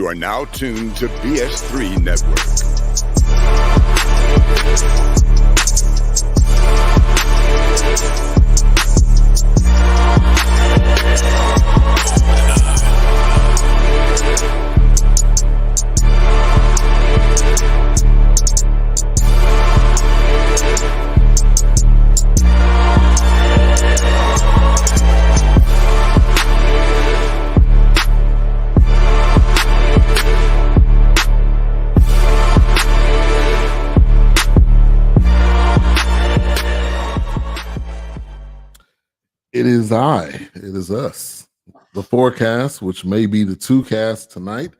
are now tuned to BS3 Network. It is it is us, the forecast, which may be the two cast tonight,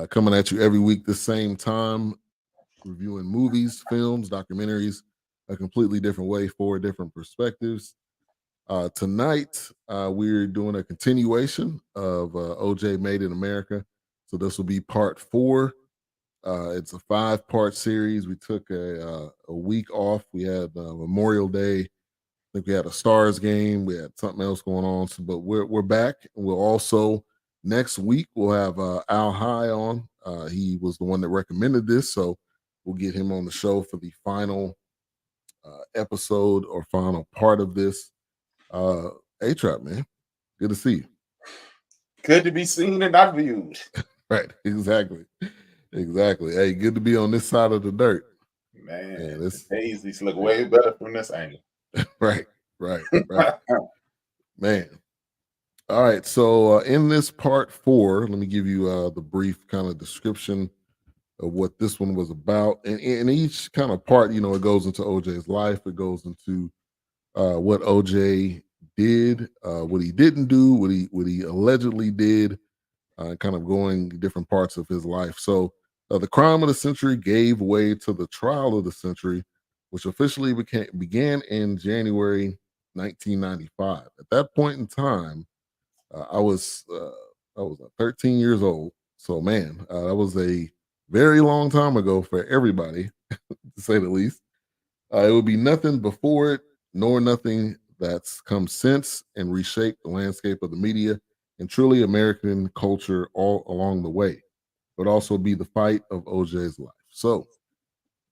coming at you every week the same time, reviewing movies, films, documentaries, a completely different way, four different perspectives. Tonight, we're doing a continuation of OJ Made in America. So this will be part 4. It's a 5-part series. We took a week off. We had Memorial Day. I think we had a Stars game. We had something else going on. So, but we're back. We'll also next week we'll have Al High on. He was the one that recommended this, so we'll get him on the show for the final episode or final part of this. A-Trap, man, good to see you. Good to be seen and not viewed. Right, exactly. Hey, good to be on this side of the dirt. Man, the daisies look way better from this angle. Right. Man. All right. So in this part 4, let me give you the brief kind of description of what this one was about. And in each kind of part, it goes into OJ's life. It goes into what OJ did, what he didn't do, what he allegedly did, kind of going different parts of his life. So the crime of the century gave way to the trial of the century, which officially began in January 1995. At that point in time, I was 13 years old. So, man, that was a very long time ago for everybody, to say the least. It would be nothing before it, nor nothing that's come since and reshaped the landscape of the media and truly American culture all along the way. It would also be the fight of OJ's life. So,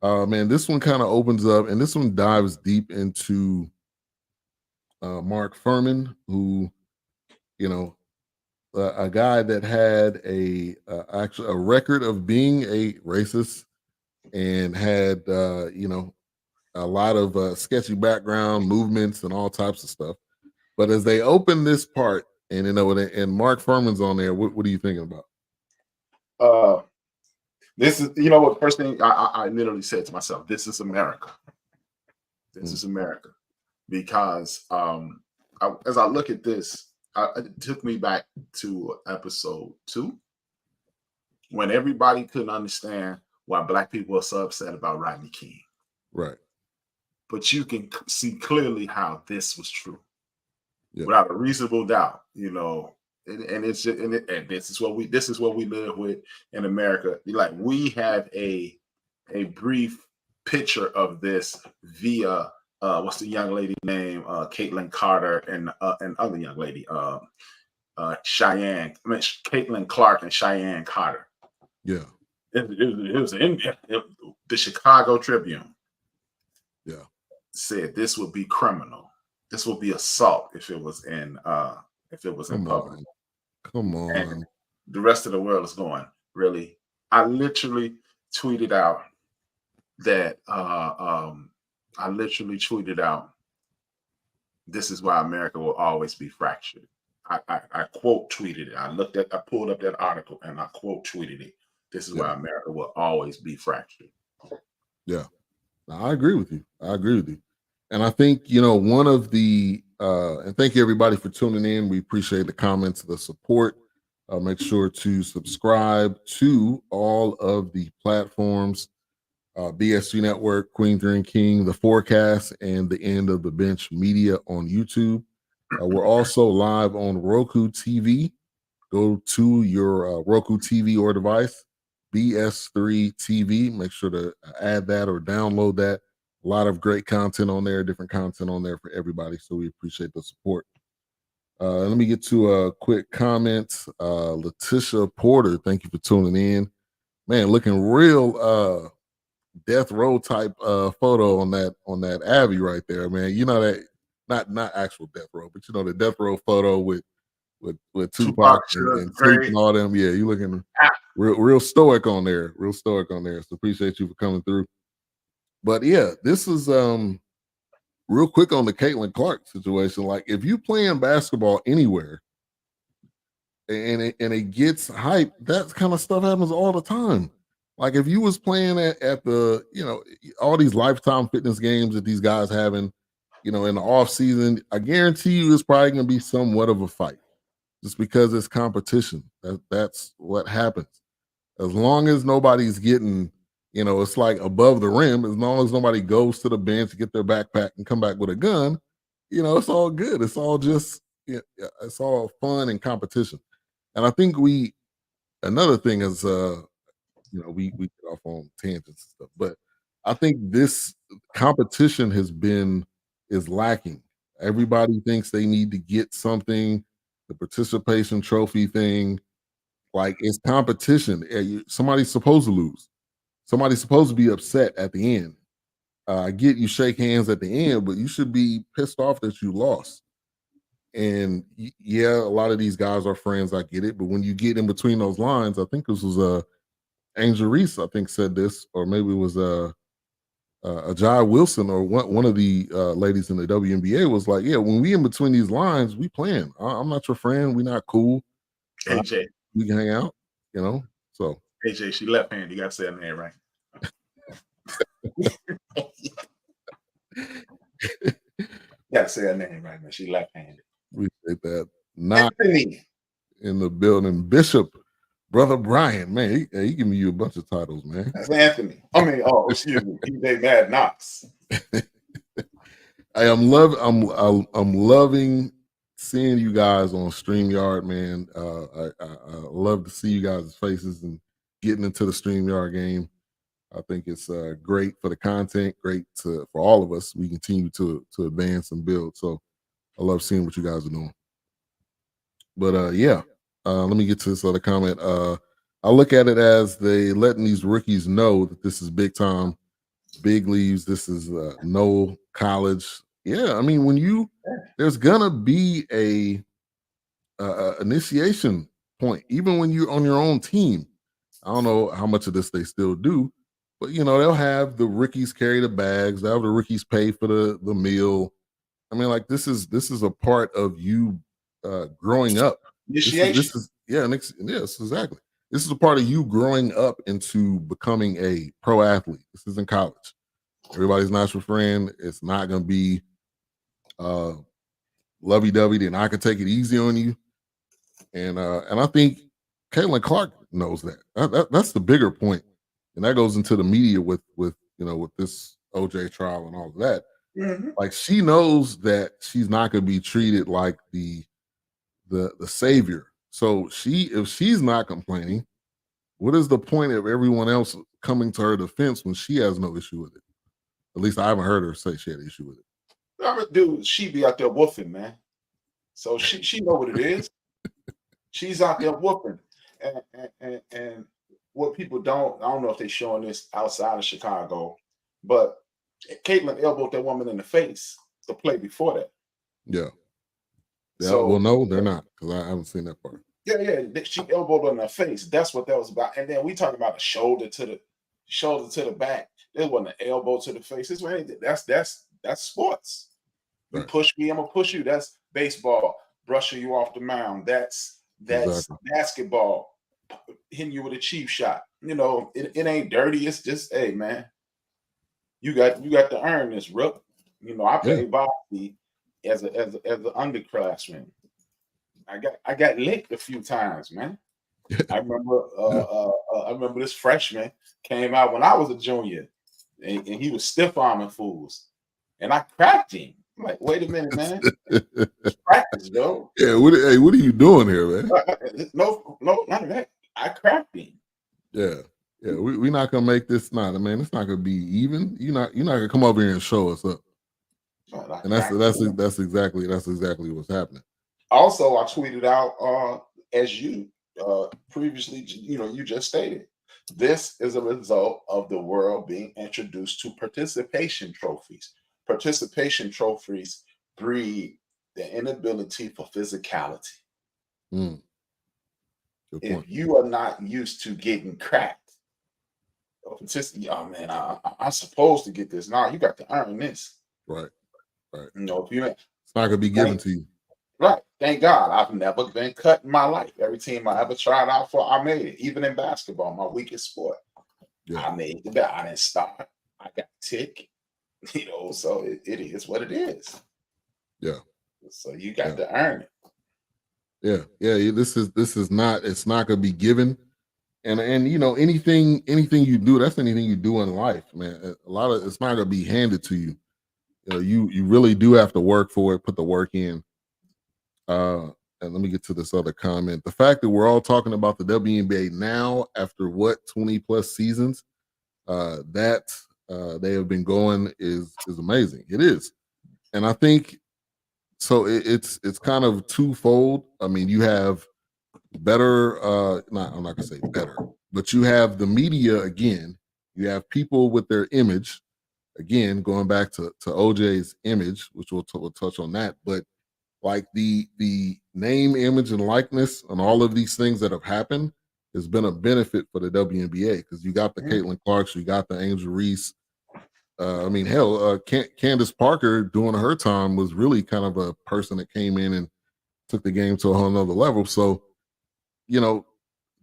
man, this one kind of opens up, and this one dives deep into Mark Fuhrman, who, a guy that had actually a record of being a racist and had, a lot of sketchy background movements and all types of stuff. But as they open this part, and and Mark Fuhrman's on there, what are you thinking about? This is, what first thing I literally said to myself, this is America. This is America. Because as I look at this, it took me back to episode 2 when everybody couldn't understand why Black people were so upset about Rodney King. Right. But you can see clearly how this was true. Yeah. Without a reasonable doubt, and it's just, and this is what we live with in America. Like, we have a brief picture of this via what's the young lady name? Caitlin Carter and other young lady, Cheyenne. Caitlin Clark and Cheyenne Carter. Yeah, it was in the Chicago Tribune. Yeah, said this would be criminal. This would be assault if it was in public. Come on. And the rest of the world is going, really? I literally tweeted out that this is why America will always be fractured. I quote tweeted it. I pulled up that article and I quote tweeted it. This is why America will always be fractured. Yeah. I agree with you. And I think, one of the, and thank you everybody for tuning in. We appreciate the comments, the support. Make sure to subscribe to all of the platforms, BS3 Network, Queen 3 and King, The Forecast, and The End of the Bench Media on YouTube. We're also live on Roku TV. Go to your Roku TV or device, BS3 TV. Make sure to add that or download that. A lot of great content on there, different content on there for everybody. So we appreciate the support. Let me get to a quick comment. Letitia Porter, thank you for tuning in. Man, looking real death row type photo on that Abby right there, man. You know that not actual death row, but you know the death row photo with Tupac and Snoop and all them. Yeah, you looking real stoic on there. Real stoic on there. So appreciate you for coming through. But yeah, this is real quick on the Caitlin Clark situation. Like if you playing basketball anywhere and it gets hype, that kind of stuff happens all the time. Like if you was playing at the, all these Lifetime Fitness games that these guys having, in the off season, I guarantee you it's probably gonna be somewhat of a fight. Just because it's competition. That's what happens. As long as nobody's getting, it's like above the rim, as long as nobody goes to the bench, get their backpack and come back with a gun, it's all good. It's all just, it's all fun and competition. And I think another thing is, we get off on tangents and stuff, but I think this competition is lacking. Everybody thinks they need to get something, the participation trophy thing, like it's competition. Somebody's supposed to lose. Somebody's supposed to be upset at the end. I get you shake hands at the end, but you should be pissed off that you lost. And yeah, a lot of these guys are friends. I get it, but when you get in between those lines, I think this was Angel Reese. I think said this, or maybe it was Ajay Wilson or one of the ladies in the WNBA was like, yeah, when we in between these lines, we playing. I'm not your friend. We're not cool. AJ, we can hang out. So AJ, she left-handed. You got to say her name right. Got to say her name right, man. She left-handed. Appreciate that. Not Anthony in the building. Bishop, brother Brian, man, he giving you a bunch of titles, man. That's Anthony. Excuse me. DJ Mad Knox. I'm loving seeing you guys on StreamYard, man. I love to see you guys' faces and getting into the StreamYard game. I think it's great for the content, great for all of us. We continue to advance and build. So I love seeing what you guys are doing. But let me get to this other comment. I look at it as they letting these rookies know that this is big time, big leagues. This is no college. Yeah, I mean, there's gonna be a initiation point, even when you're on your own team. I don't know how much of this they still do, but they'll have the rookies carry the bags. They'll have the rookies pay for the meal. I mean, like this is a part of you growing up. Initiation. Yes, exactly. This is a part of you growing up into becoming a pro athlete. This isn't college. Everybody's not your friend. It's not going to be lovey-dovey. They're not going to take it easy on you. And I think Caitlin Clark knows that. That's the bigger point. And that goes into the media with this OJ trial and all of that. Mm-hmm. Like she knows that she's not going to be treated like the savior. So if she's not complaining, what is the point of everyone else coming to her defense when she has no issue with it? At least I haven't heard her say she had an issue with it. Dude, she be out there woofing, man. So she know what it is. She's out there whooping. And what people I don't know if they're showing this outside of Chicago, but Caitlin elbowed that woman in the face the play before that. Yeah. So, no, they're not, because I haven't seen that part. Yeah. She elbowed her in the face. That's what that was about. And then we talk about a shoulder to the back. It wasn't an elbow to the face. That's sports. You push me, I'm gonna push you. That's baseball, brushing you off the mound. That's exactly. Basketball, hitting you with a cheap shot. It ain't dirty. It's just, hey man, you got to earn this, Rook. I played boxing as an underclassman. I got licked a few times, man. I remember this freshman came out when I was a junior, and he was stiff arming fools, and I cracked him. I'm like, wait a minute, man. Practice, though. Yeah, what are you doing here, man? No, none of that. I cracked him. Yeah. We're not gonna make this. Man, it's not gonna be even. You're not gonna come over here and show us up. And that's exactly what's happening. Also, I tweeted out as you previously, you just stated. This is a result of the world being introduced to participation trophies. Participation trophies breed the inability for physicality. Good If point. you are not used to getting cracked, oh man, I'm supposed to get this. Now you got to earn this. Right. If you ain't, It's not gonna be given to you. right. Thank God, I've never been cut in my life. Every team I ever tried out for, I made it. Even in basketball, my weakest sport, Yeah. I made the bet. I didn't start. I got tick. So it is what it is. Yeah. So you got to earn it. Yeah. This is not. It's not gonna be given. And anything you do, that's anything you do in life, man. A lot of it's not gonna be handed to you. You really do have to work for it, put the work in. And let me get to this other comment. The fact that we're all talking about the WNBA now after 20 plus seasons, that they have been going is amazing. It is. And I think so it's kind of twofold. I mean, you have better, I'm not gonna say better, but you have the media again, you have people with their image, again, going back to OJ's image, which we'll touch on that, but like the name, image, and likeness and all of these things that have happened has been a benefit for the WNBA because you got the Caitlin Clarks, you got the Angel Reese. I mean, hell, Candace Parker during her time was really kind of a person that came in and took the game to a whole nother level. So, a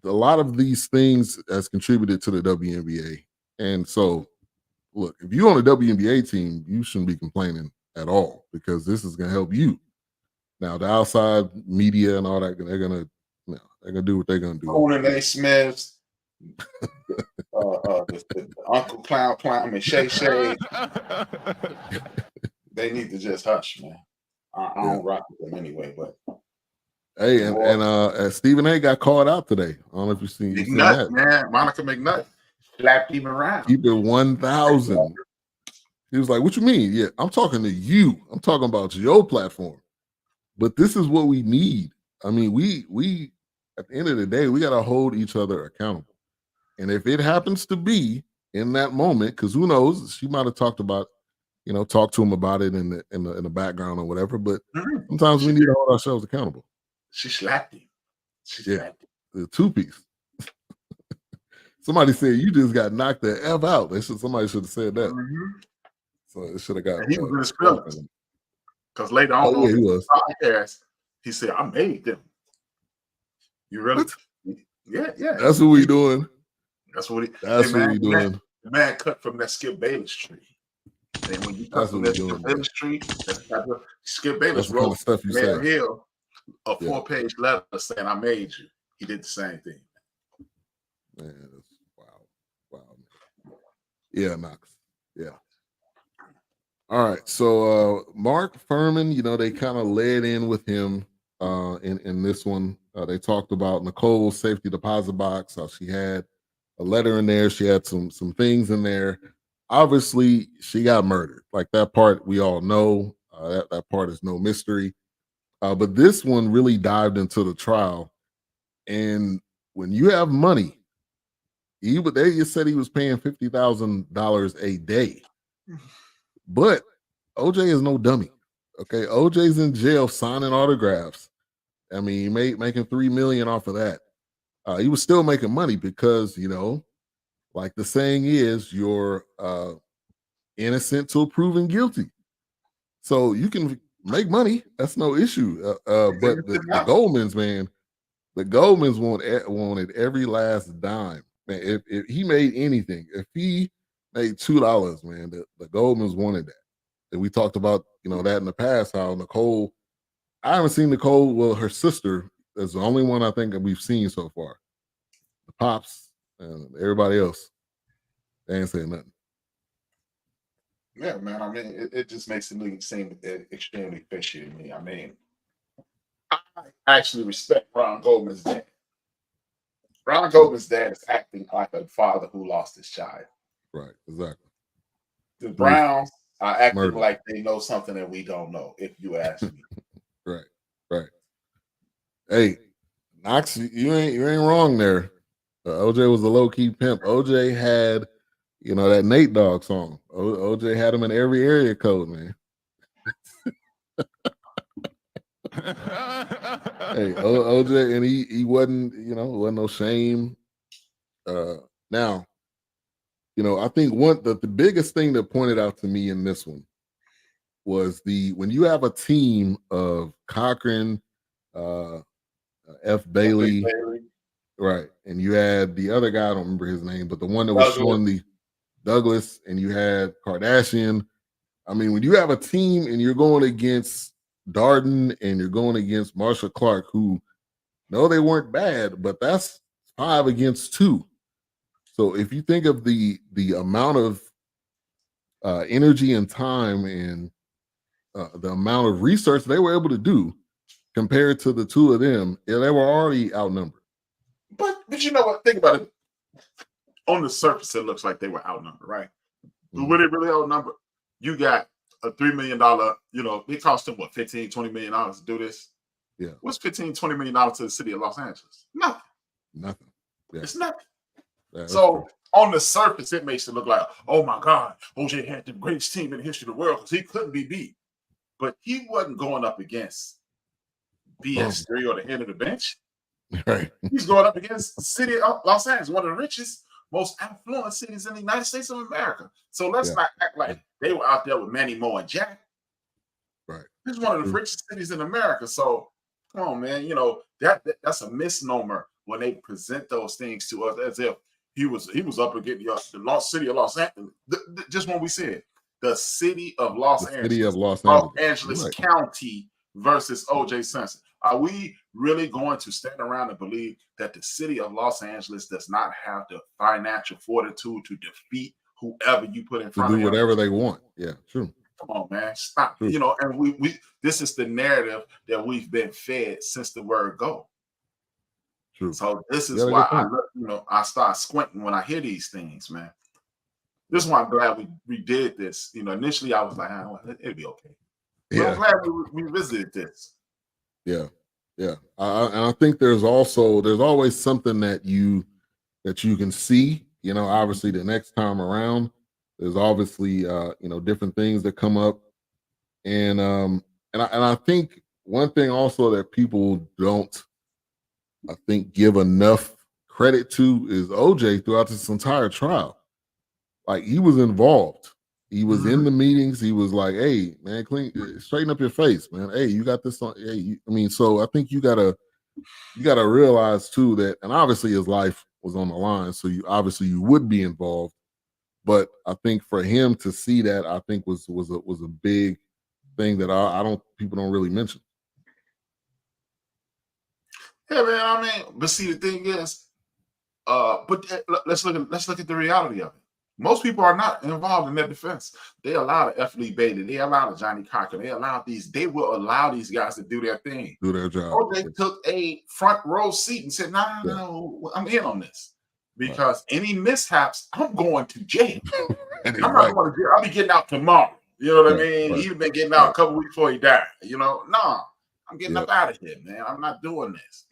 lot of these things has contributed to the WNBA. And so, look, if you're on a WNBA team, you shouldn't be complaining at all because this is going to help you. Now, the outside media and all that, they're gonna do what they're gonna do. Conan A. Smiths, the Uncle Clown, Shay Shay. They need to just hush, man. I don't rock with them anyway, but hey, and Stephen A. got called out today. I don't know if you've seen that, man. Monica McNutt slapped him around. Keep it 1,000. He was like, "What you mean? Yeah, I'm talking to you. I'm talking about your platform." But this is what we need. I mean, we at the end of the day, we got to hold each other accountable. And if it happens to be in that moment, because who knows, she might have talked to him about it in the background or whatever. But sometimes we need to hold ourselves accountable. She slapped him. Slapped him. The two-piece. Somebody said you just got knocked the F out. Somebody should have said that. So it should have got. And he was in his feelings. Because later on, he was. Podcast, he said, "I made them." You really? What? Yeah. That's what we doing. That's what he. That's what we doing. The man cut from that Skip Bayless tree. And when you cut from that Skip Bayless tree, Skip Bayless wrote stuff you Mayor say. Hill a 4-page letter saying, "I made you." He did the same thing. Man, wow. Yeah, Knox. Yeah. All right, so Mark Furman, they kind of led in with him in this one. They talked about Nicole's safety deposit box, how she had a letter in there. She had some things in there. Obviously, she got murdered. Like that part, we all know. That part is no mystery. But this one really dived into the trial. And when you have money, they said he was paying $50,000 a day. But OJ is no dummy. Okay, OJ's in jail signing autographs. I mean, he making $3 million off of that. He was still making money because like the saying is, you're innocent till proven guilty. So you can make money. That's no issue. But the Goldmans, man, the Goldmans wanted every last dime. Man, if he made anything, if he made $2, man, the Goldmans wanted that. And we talked about, that in the past, how Nicole, I haven't seen Nicole, well, her sister is the only one I think that we've seen so far. The Pops and everybody else, they ain't saying nothing. Yeah, man. I mean, it just makes it seem extremely fishy to me. I mean, I actually respect Ron Goldman's dad. Ron Goldman's dad is acting like a father who lost his child. Right, exactly. The Browns are acting like they know something that we don't know, if you ask me. Right. Hey, Knox, you ain't wrong there. OJ was a low key pimp. OJ had, that Nate Dogg song. OJ had him in every area code, man. Hey, OJ, and he wasn't, wasn't no shame. Now, I think the biggest thing that pointed out to me in this one was when you have a team of Cochran, F. Bailey, right, and you had the other guy, I don't remember his name, but the one that was showing the Douglas, and you had Kardashian. I mean, when you have a team and you're going against Darden and you're going against Marshall Clark, who, no, they weren't bad, but that's 5 against 2. So if you think of the amount of energy and time and the amount of research they were able to do compared to the two of them, they were already outnumbered. But you know what? Think about it. On the surface, it looks like they were outnumbered, right? But were they really outnumbered? You got a $3 million, it cost them what, $15, $20 million to do this? Yeah. What's $15, $20 million to the city of Los Angeles? Nothing. Yeah. It's nothing. Yeah, so on the surface, it makes it look like, oh my God, OJ had the greatest team in the history of the world because he couldn't be beat. But he wasn't going up against BS3 or the head of the bench. Right. He's going up against the city of Los Angeles, one of the richest, most affluent cities in the United States of America. So let's not act like they were out there with Manny Moe and Jack. Right. It's one of the richest cities in America. So come on, man. That's a misnomer when they present those things to us as if he was up against the lost city of Los Angeles. Just when we said the city of Los Angeles right. County versus OJ Simpson. Are we really going to stand around and believe that the city of Los Angeles does not have the financial fortitude to defeat whoever you put in front of them? To do whatever they want. Yeah, true. Come on, man. Stop. True. And we this is the narrative that we've been fed since the word go. True. So this is why I start squinting when I hear these things, man. This is why I'm glad we did this. Initially I was like, it'll be okay. But I'm glad we revisited this. Yeah. And I think there's always something that you can see. Obviously the next time around, there's obviously different things that come up, and I think one thing also that people don't, I think, give enough credit to is OJ throughout this entire trial. Like, he was involved. He was in the meetings. He was like, "Hey, man, straighten up your face, man. Hey, you got this on." Hey, so I think you gotta realize too that, and obviously his life was on the line, so you would be involved. But I think for him to see that, I think was a big thing that people don't really mention. Yeah, man. But see, the thing is, let's look at the reality of it. Most people are not involved in their defense. They allow the F. Lee Bailey, they allow the Johnny Cochran, they will allow these guys to do their thing. Do their job. Or they took a front row seat and said, no, I'm in on this. Because any mishaps, I'm going to jail. I'm not going to jail. I'll be getting out tomorrow. You know what I mean? He's been getting out a couple weeks before he died. I'm getting up out of here, man. I'm not doing this.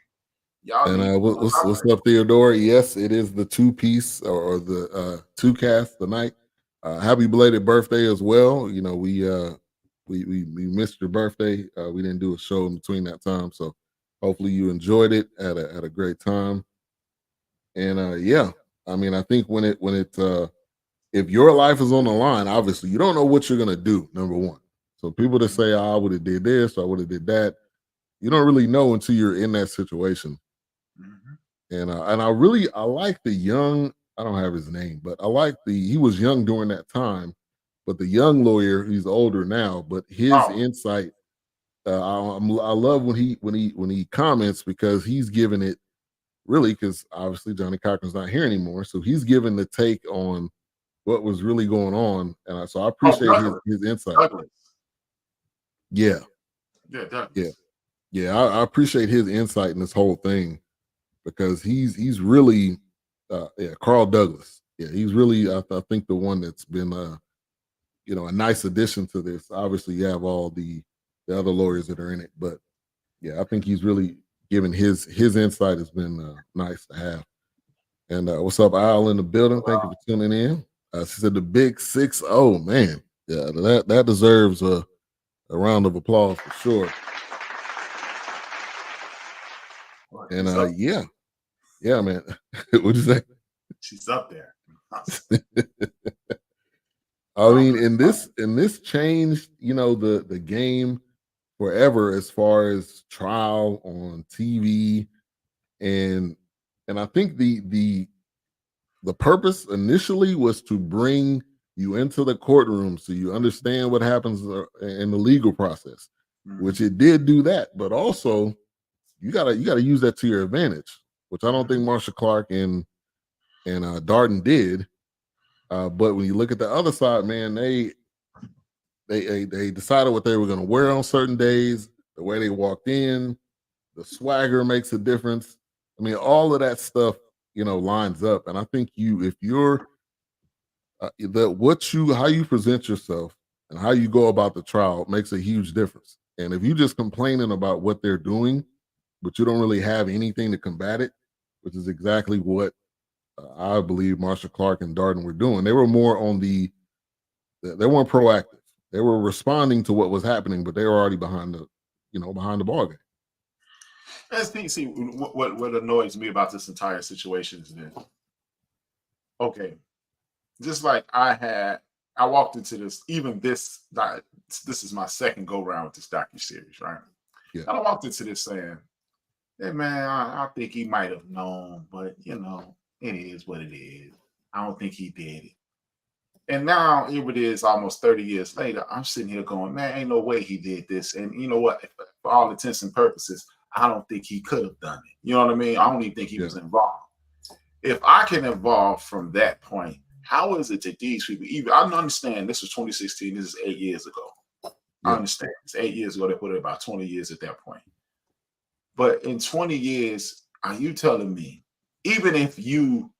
And what's up, Theodore? Yes, it is the 2-piece or the 2-cast tonight. Happy belated birthday as well. We missed your birthday. We didn't do a show in between that time, so hopefully you enjoyed it at a great time. And I think when if your life is on the line, obviously you don't know what you're gonna do. Number one, so people that say, "I would have did this," or "I would have did that," you don't really know until you're in that situation. And I like the young. I don't have his name, but I like he was young during that time. But the young lawyer, he's older now, but his insight, I love when he comments, because he's giving it really, because obviously Johnny Cochran's not here anymore, so he's giving the take on what was really going on, and so I appreciate his insight. Yeah, I appreciate his insight in this whole thing, because he's really Carl Douglas. Yeah, he's really I think the one that's been a nice addition to this. Obviously, you have all the other lawyers that are in it, but yeah, I think he's really giving his insight has been nice to have. And what's up, Al in the building? Thank you for tuning in. She said the big 6-0, man. Yeah, that deserves a round of applause for sure. And yeah, man. What'd you say? She's up there. I mean, in this changed, the game forever as far as trial on TV, and I think the purpose initially was to bring you into the courtroom so you understand what happens in the legal process, which it did do that, but also you gotta use that to your advantage, which I don't think Marsha Clark and Darden did. But when you look at the other side, man, they decided what they were going to wear on certain days, the way they walked in, the swagger makes a difference. I mean, all of that stuff, lines up. And I think if you're how you present yourself and how you go about the trial makes a huge difference. And if you're just complaining about what they're doing, but you don't really have anything to combat it, which is exactly what I believe Marsha Clark and Darden were doing. They were more on they weren't proactive. They were responding to what was happening, but they were already behind the ball game. See, what annoys me about this entire situation is this. Okay, just like I walked into this, this is my second go round with this docuseries, right? Yeah. I walked into this saying, hey man, I think he might have known, but it is what it is. I don't think he did it. And now here it is almost 30 years later, I'm sitting here going, man, ain't no way he did this. And you know what? For all intents and purposes, I don't think he could have done it. You know what I mean? I don't even think he was involved. If I can evolve from that point, how is it that these people, I understand this was 2016, this is 8 years ago. Yeah. I understand. It's 8 years ago, they put it about 20 years at that point. But in 20 years, are you telling me, even if you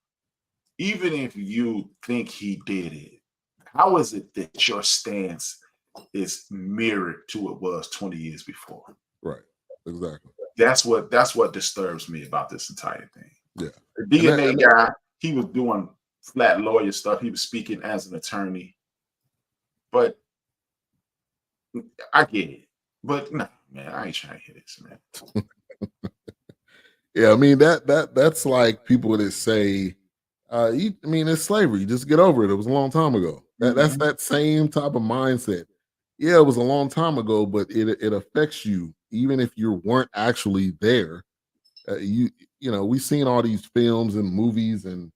think he did it, how is it that your stance is mirrored to what it was 20 years before? Right. Exactly. That's what disturbs me about this entire thing. Yeah. The DNA guy, he was doing flat lawyer stuff. He was speaking as an attorney. But I get it. But no, man, I ain't trying to hear this, man. Yeah, I mean that's like people that say, it's slavery. Just get over it. It was a long time ago. That's that same type of mindset. Yeah, it was a long time ago, but it affects you even if you weren't actually there. We've seen all these films and movies and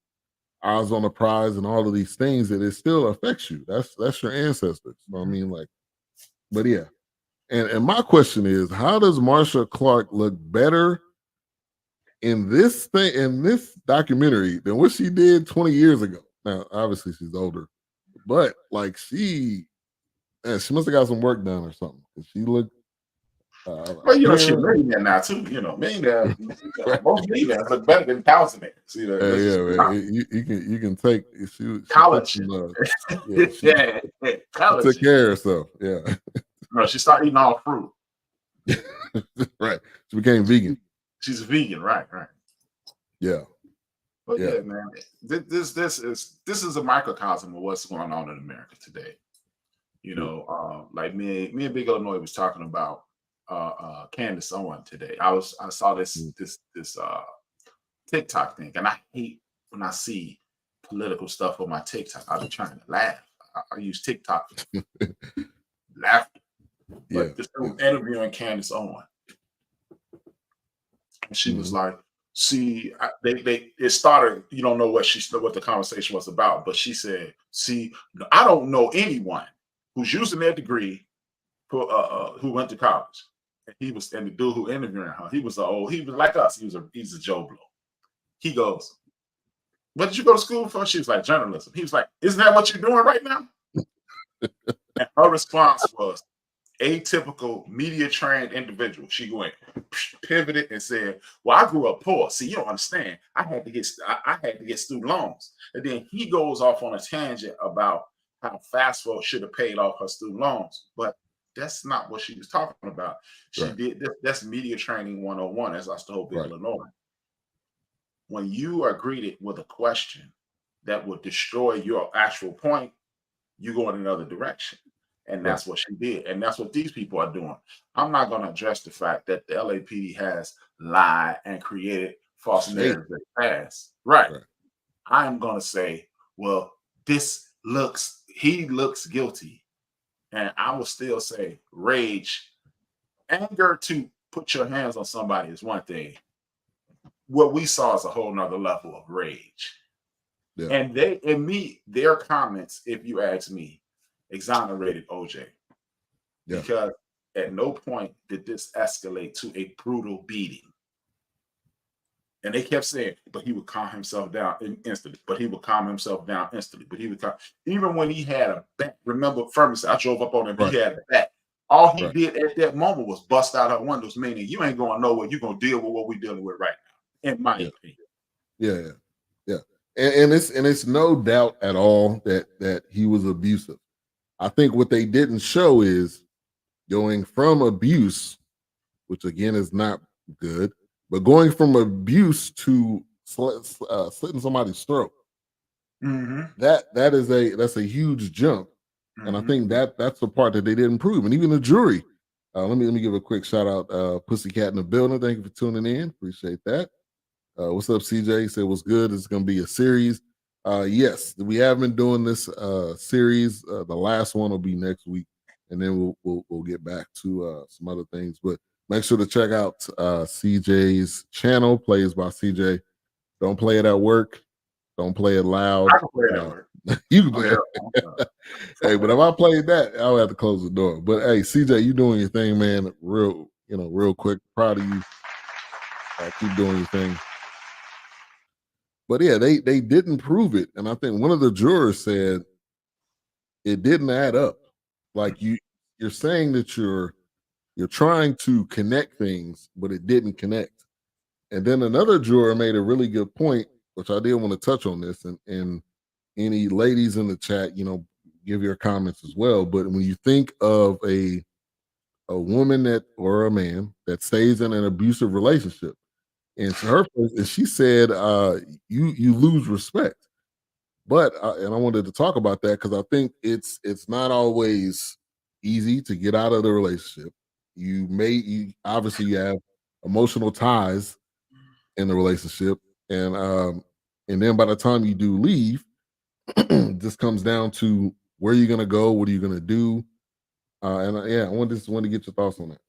Eyes on the Prize and all of these things that it still affects you. That's your ancestors. So, I mean, but yeah. And my question is, how does Marsha Clark look better in this documentary than what she did 20 years ago? Now, obviously she's older, but she must have got some work done or something. She looked well, she's millionaire now too. Millionaire. Most millionaires look better than thousandaires. You can take college. College. She took care of herself. Yeah. No, she started eating all fruit. Right. She became vegan. She's a vegan, right? Yeah. But yeah, man, this is a microcosm of what's going on in America today. Like me and Big Illinois was talking about Candace Owen today. I saw this TikTok thing, and I hate when I see political stuff on my TikTok. I'll be trying to laugh. I use TikTok laughter. But this interviewing Candace Owen, and she was like, "See, it started. You don't know what the conversation was about, but she said, see, I don't know anyone who's using their degree who went to college." And the dude who interviewed her, he was like us. He's a Joe Blow. He goes, "What did you go to school for?" She was like, "Journalism." He was like, "Isn't that what you're doing right now?" And her response was, atypical media trained individual. She went, pivoted, and said, "Well, I grew up poor. See, you don't understand. I had to get student loans." And then he goes off on a tangent about how fast forward should have paid off her student loans. But That's not what she was talking about. She Right. did this. That's media training 101, as I told people Right. in Illinois. When you are greeted with a question that will destroy your actual point, you go in another direction. And Right. that's what she did. And that's what these people are doing. I'm not going to address the fact that the LAPD has lied and created false Shade. narratives in the past. Right. Right. I'm going to say, well, he looks guilty. And I will still say rage, anger to put your hands on somebody is one thing. What we saw is a whole nother level of rage. Yeah. And their comments, if you ask me, exonerated OJ. Yeah. Because at no point did this escalate to a brutal beating. And they kept saying, but he would calm himself down instantly. But he would calm himself down instantly. But he would calm. Even when he had a bat, remember, Ferguson, I drove up on him, Right. he had a bat. All he Right. did at that moment was bust out her windows, meaning you ain't going nowhere. You're going to deal with what we're dealing with right now, in my opinion. Yeah. And it's no doubt at all that he was abusive. I think what they didn't show is going from abuse, which again is not good, but going from abuse to slitting somebody's throat. Mm-hmm. That's a huge jump, and I think that's the part that they didn't prove. And even the jury. Let me give a quick shout out, Pussycat in the building. Thank you for tuning in. Appreciate that. What's up, CJ? He said, what's good? It's going to be a series. Yes, we have been doing this series. The last one will be next week, and then we'll get back to some other things. But make sure to check out CJ's channel, Plays by CJ. Don't play it at work. Don't play it loud. I can play it at work. You can play it. Hey, but if I played that, I'll have to close the door. But hey, CJ, you doing your thing, man. Real quick. Proud of you. Keep doing your thing. But yeah, they didn't prove it, and I think one of the jurors said it didn't add up. Like you're saying that you're trying to connect things, but it didn't connect. And then another juror made a really good point, which I did want to touch on this, and any ladies in the chat, give your comments as well. But when you think of a woman or a man that stays in an abusive relationship, and she said, you lose respect. But and I wanted to talk about that because I think it's not always easy to get out of the relationship. You obviously have emotional ties in the relationship, and then by the time you do leave, this comes down to where you're gonna go, what are you gonna do, I wanted to get your thoughts on that.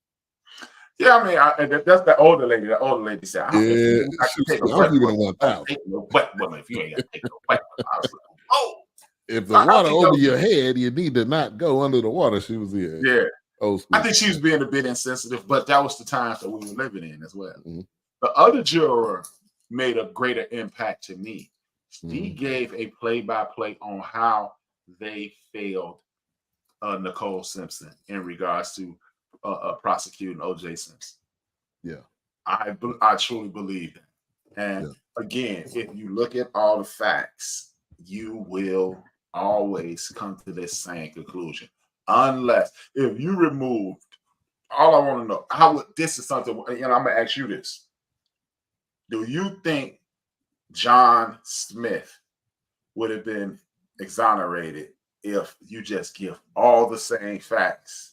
Yeah, I mean, that's the older lady. The older lady said, if you ain't got to take a wet one, don't take no wet woman. If you ain't got to take no wet one. I was like, oh. If the water over your head, you need to not go under the water. She was here. Yeah. Old school. I think she was being a bit insensitive, but that was the times that we were living in as well. Mm-hmm. The other juror made a greater impact to me. He gave a play-by-play on how they failed Nicole Simpson in regards to prosecuting OJ Simpson. Yeah, I truly believe that. And again, if you look at all the facts, you will always come to this same conclusion. Unless if you removed, all I want to know, this is something, I'm gonna ask you this. Do you think John Smith would have been exonerated if you just give all the same facts?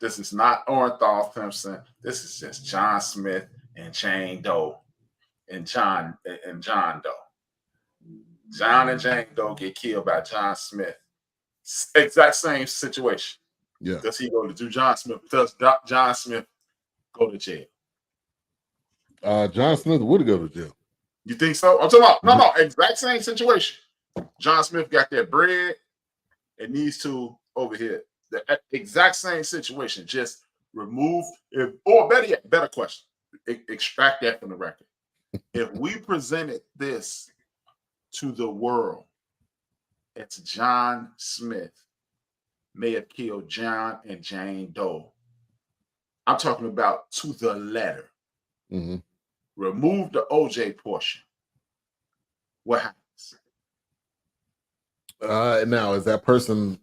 This is not Orenthal Simpson. This is just John Smith and Jane Doe and John Doe. John and Jane Doe get killed by John Smith. Exact same situation. Yeah. Does he go to do John Smith? Does John Smith go to jail? John Smith would go to jail. You think so? I'm talking about no, exact same situation. John Smith got that bread, and these two over here. The exact same situation, just remove or better yet, better question. Extract that from the record. If we presented this to the world, it's John Smith may have killed John and Jane Doe. I'm talking about to the letter. Mm-hmm. Remove the OJ portion. What happens? Now is that person?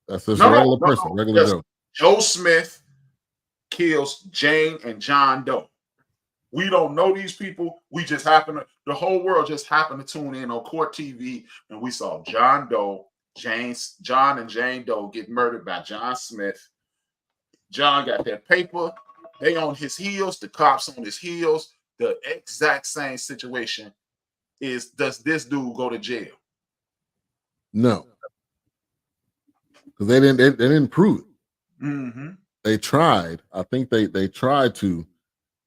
That's just a regular person, regular Joe. Joe Smith kills Jane and John Doe. We don't know these people. We just the whole world just happened to tune in on court TV, and we saw John and Jane Doe get murdered by John Smith. John got that paper. They on his heels. The cops on his heels. The exact same situation is, does this dude go to jail? No. Because they didn't prove it. Mm-hmm. They tried. I think they tried to.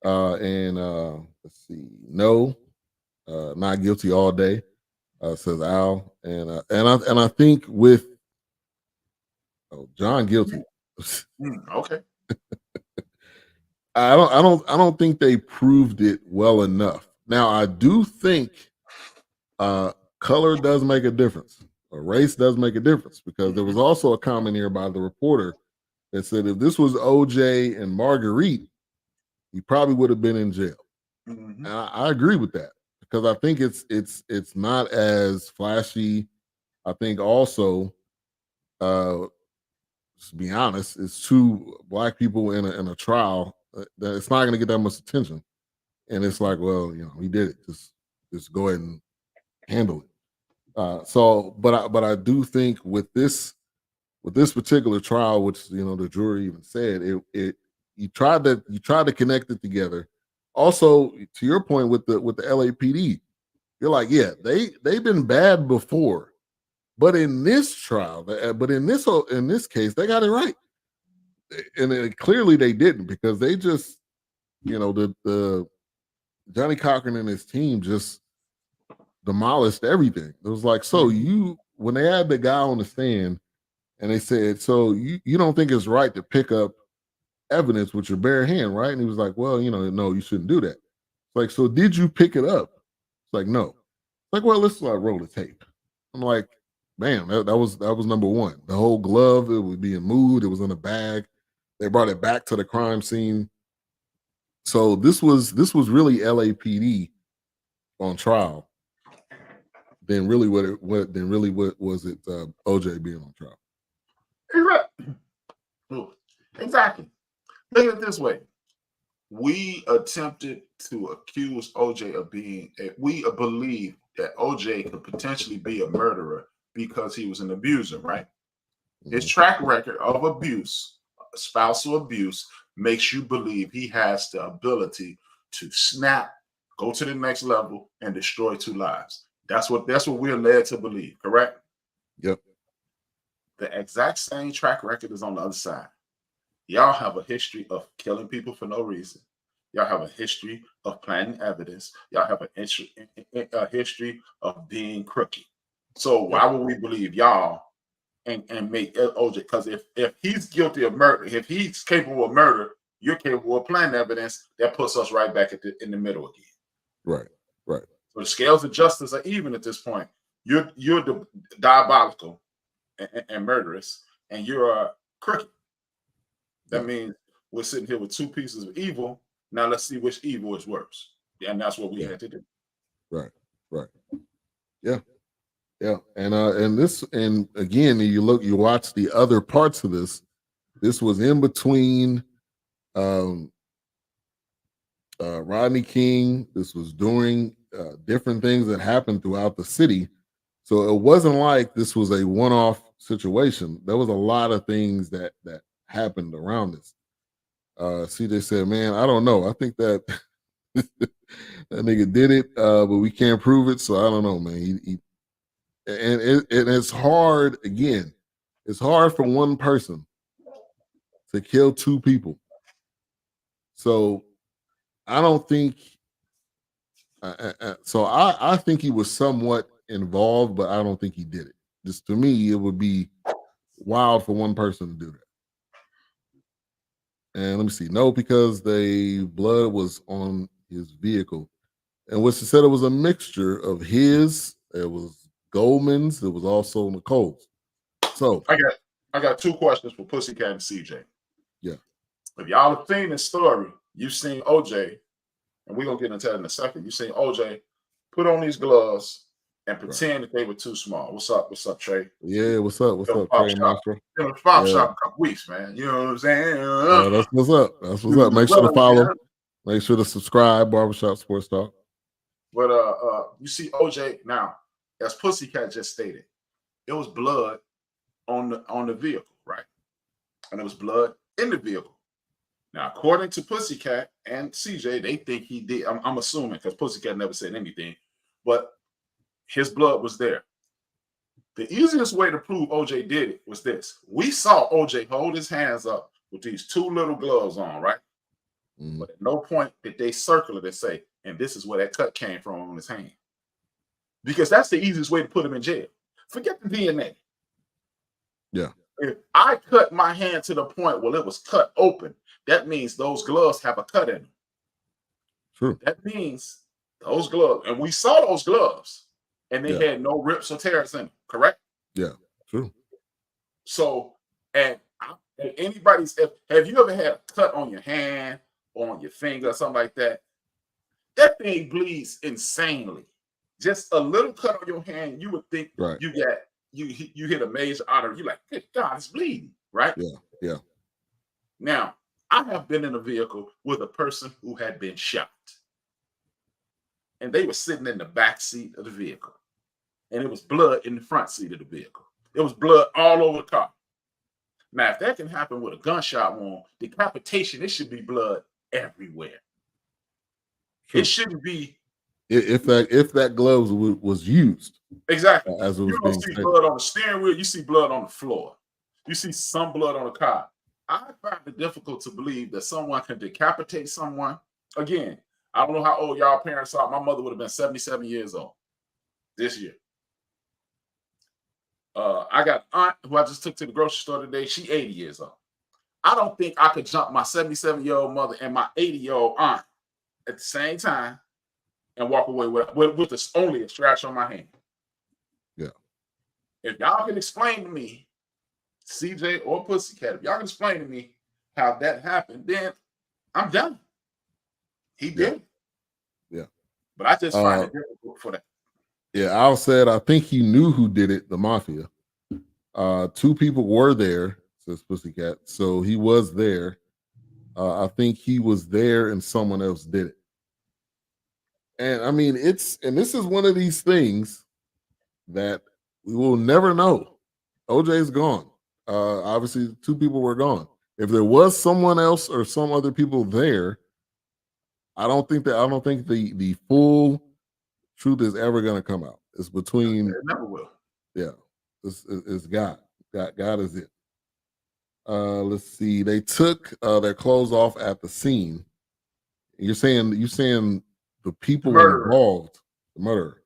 Let's see. No, not guilty all day, says Al. And I think with John guilty. Okay. I don't think they proved it well enough. Now I do think color does make a difference. Or race does make a difference, because there was also a comment here by the reporter that said if this was OJ and Marguerite, he probably would have been in jail. Mm-hmm. And I agree with that, because I think it's not as flashy. I think also, to be honest, it's two black people in a trial that it's not going to get that much attention. And it's like, well, he did it. Just go ahead and handle it. But I do think with this particular trial, which the jury even said you tried to connect it together. Also, to your point with the LAPD, you're like, yeah, they've been bad before, but in this trial, in this case, they got it right, and clearly they didn't, because they just, the Johnny Cochran and his team just demolished everything. It was like, so when they had the guy on the stand and they said, so you don't think it's right to pick up evidence with your bare hand, right? And he was like, well, no, you shouldn't do that. It's like, so did you pick it up? It's like, no. It's like, well, let's roll the tape. I'm like, bam, that was number one. The whole glove, it was being moved, it was in a bag. They brought it back to the crime scene. So this was really LAPD on trial. Then really what was it OJ being on trial? Exactly. Look at it this way. We attempted to accuse OJ of we believe that OJ could potentially be a murderer because he was an abuser, right? His track record of abuse, spousal abuse, makes you believe he has the ability to snap, go to the next level, and destroy two lives. That's what we're led to believe, correct? Yep. The exact same track record is on the other side. Y'all have a history of killing people for no reason. Y'all have a history of planting evidence. Y'all have a history of being crooked. So why would we believe y'all and make OJ? Because if he's guilty of murder, if he's capable of murder, you're capable of planting evidence. That puts us right back in the middle again. Right. So the scales of justice are even at this point. You're diabolical and murderous, and you're crooked. That means we're sitting here with two pieces of evil. Now let's see which evil is worse. And that's what we had to do. Right. Yeah. And again, you watch the other parts of this. This was in between Rodney King. This was during different things that happened throughout the city. So it wasn't like this was a one-off situation. There was a lot of things that happened around this. CJ said, man, I don't know. I think that that nigga did it, but we can't prove it. So I don't know, man. And it's hard, again, it's hard for one person to kill two people. So I don't think, I think he was somewhat involved, but I don't think he did it. Just to me, it would be wild for one person to do that. And let me see. No, because the blood was on his vehicle. And what she said, it was a mixture of his, it was Goldman's, it was also Nicole's. So I got two questions for Pussycat and CJ. Yeah. If y'all have seen this story, you've seen OJ, and we're gonna get into that in a second. You've seen OJ put on these gloves and pretend that they were too small. What's up? What's up, Trey? Yeah, what's up? What's up, Pop Trey shop. Maestro? Been in the pop shop a couple weeks, man. You know what I'm saying? That's what's up. That's what's up. Make sure to follow. Make sure to subscribe. Barbershop Sports Talk. But you see OJ now, as Pussycat just stated, it was blood on the vehicle, right? And it was blood in the vehicle. Now, according to Pussycat and CJ, they think he did. I'm assuming because Pussycat never said anything, but his blood was there. The easiest way to prove OJ did it was this. We saw OJ hold his hands up with these two little gloves on, right? Mm-hmm. But at no point did they circle it and say, and this is where that cut came from on his hand. Because that's the easiest way to put him in jail. Forget the DNA. Yeah. If I cut my hand to the point where it was cut open, that means those gloves have a cut in them. True. That means those gloves, and we saw those gloves, and they had no rips or tears in them, correct? Yeah, true. So, and anybody's, have you ever had a cut on your hand or on your finger or something like that? That thing bleeds insanely. Just a little cut on your hand, you would think you hit a major artery. You're like, good God, it's bleeding, right? Yeah. Now, I have been in a vehicle with a person who had been shot. And they were sitting in the back seat of the vehicle. And it was blood in the front seat of the vehicle. It was blood all over the car. Now, if that can happen with a gunshot wound, decapitation, it should be blood everywhere. True. It shouldn't be. If that glove was used. Exactly. As it was you don't see blood on the steering wheel, you see blood on the floor. You see some blood on the car. I find it difficult to believe that someone can decapitate someone. Again, I don't know how old y'all parents are. My mother would have been 77 years old this year. I got an aunt who I just took to the grocery store today. She's 80 years old. I don't think I could jump my 77-year-old mother and my 80-year-old aunt at the same time and walk away with only a scratch on my hand. Yeah. If y'all can explain to me, CJ or Pussycat, if y'all can explain to me how that happened, then I'm done. He did. Yeah. But I just find it difficult for that. Yeah, Al said, I think he knew who did it, the mafia. Two people were there, says Pussycat. So he was there. I think he was there and someone else did it. And I mean, this is one of these things that we will never know. OJ's gone. Obviously, two people were gone. If there was someone else or some other people there, I don't think the full truth is ever going to come out. It's between. It never will. Yeah, it's God. God is it. Let's see. They took their clothes off at the scene. You're saying the people involved, the murderer.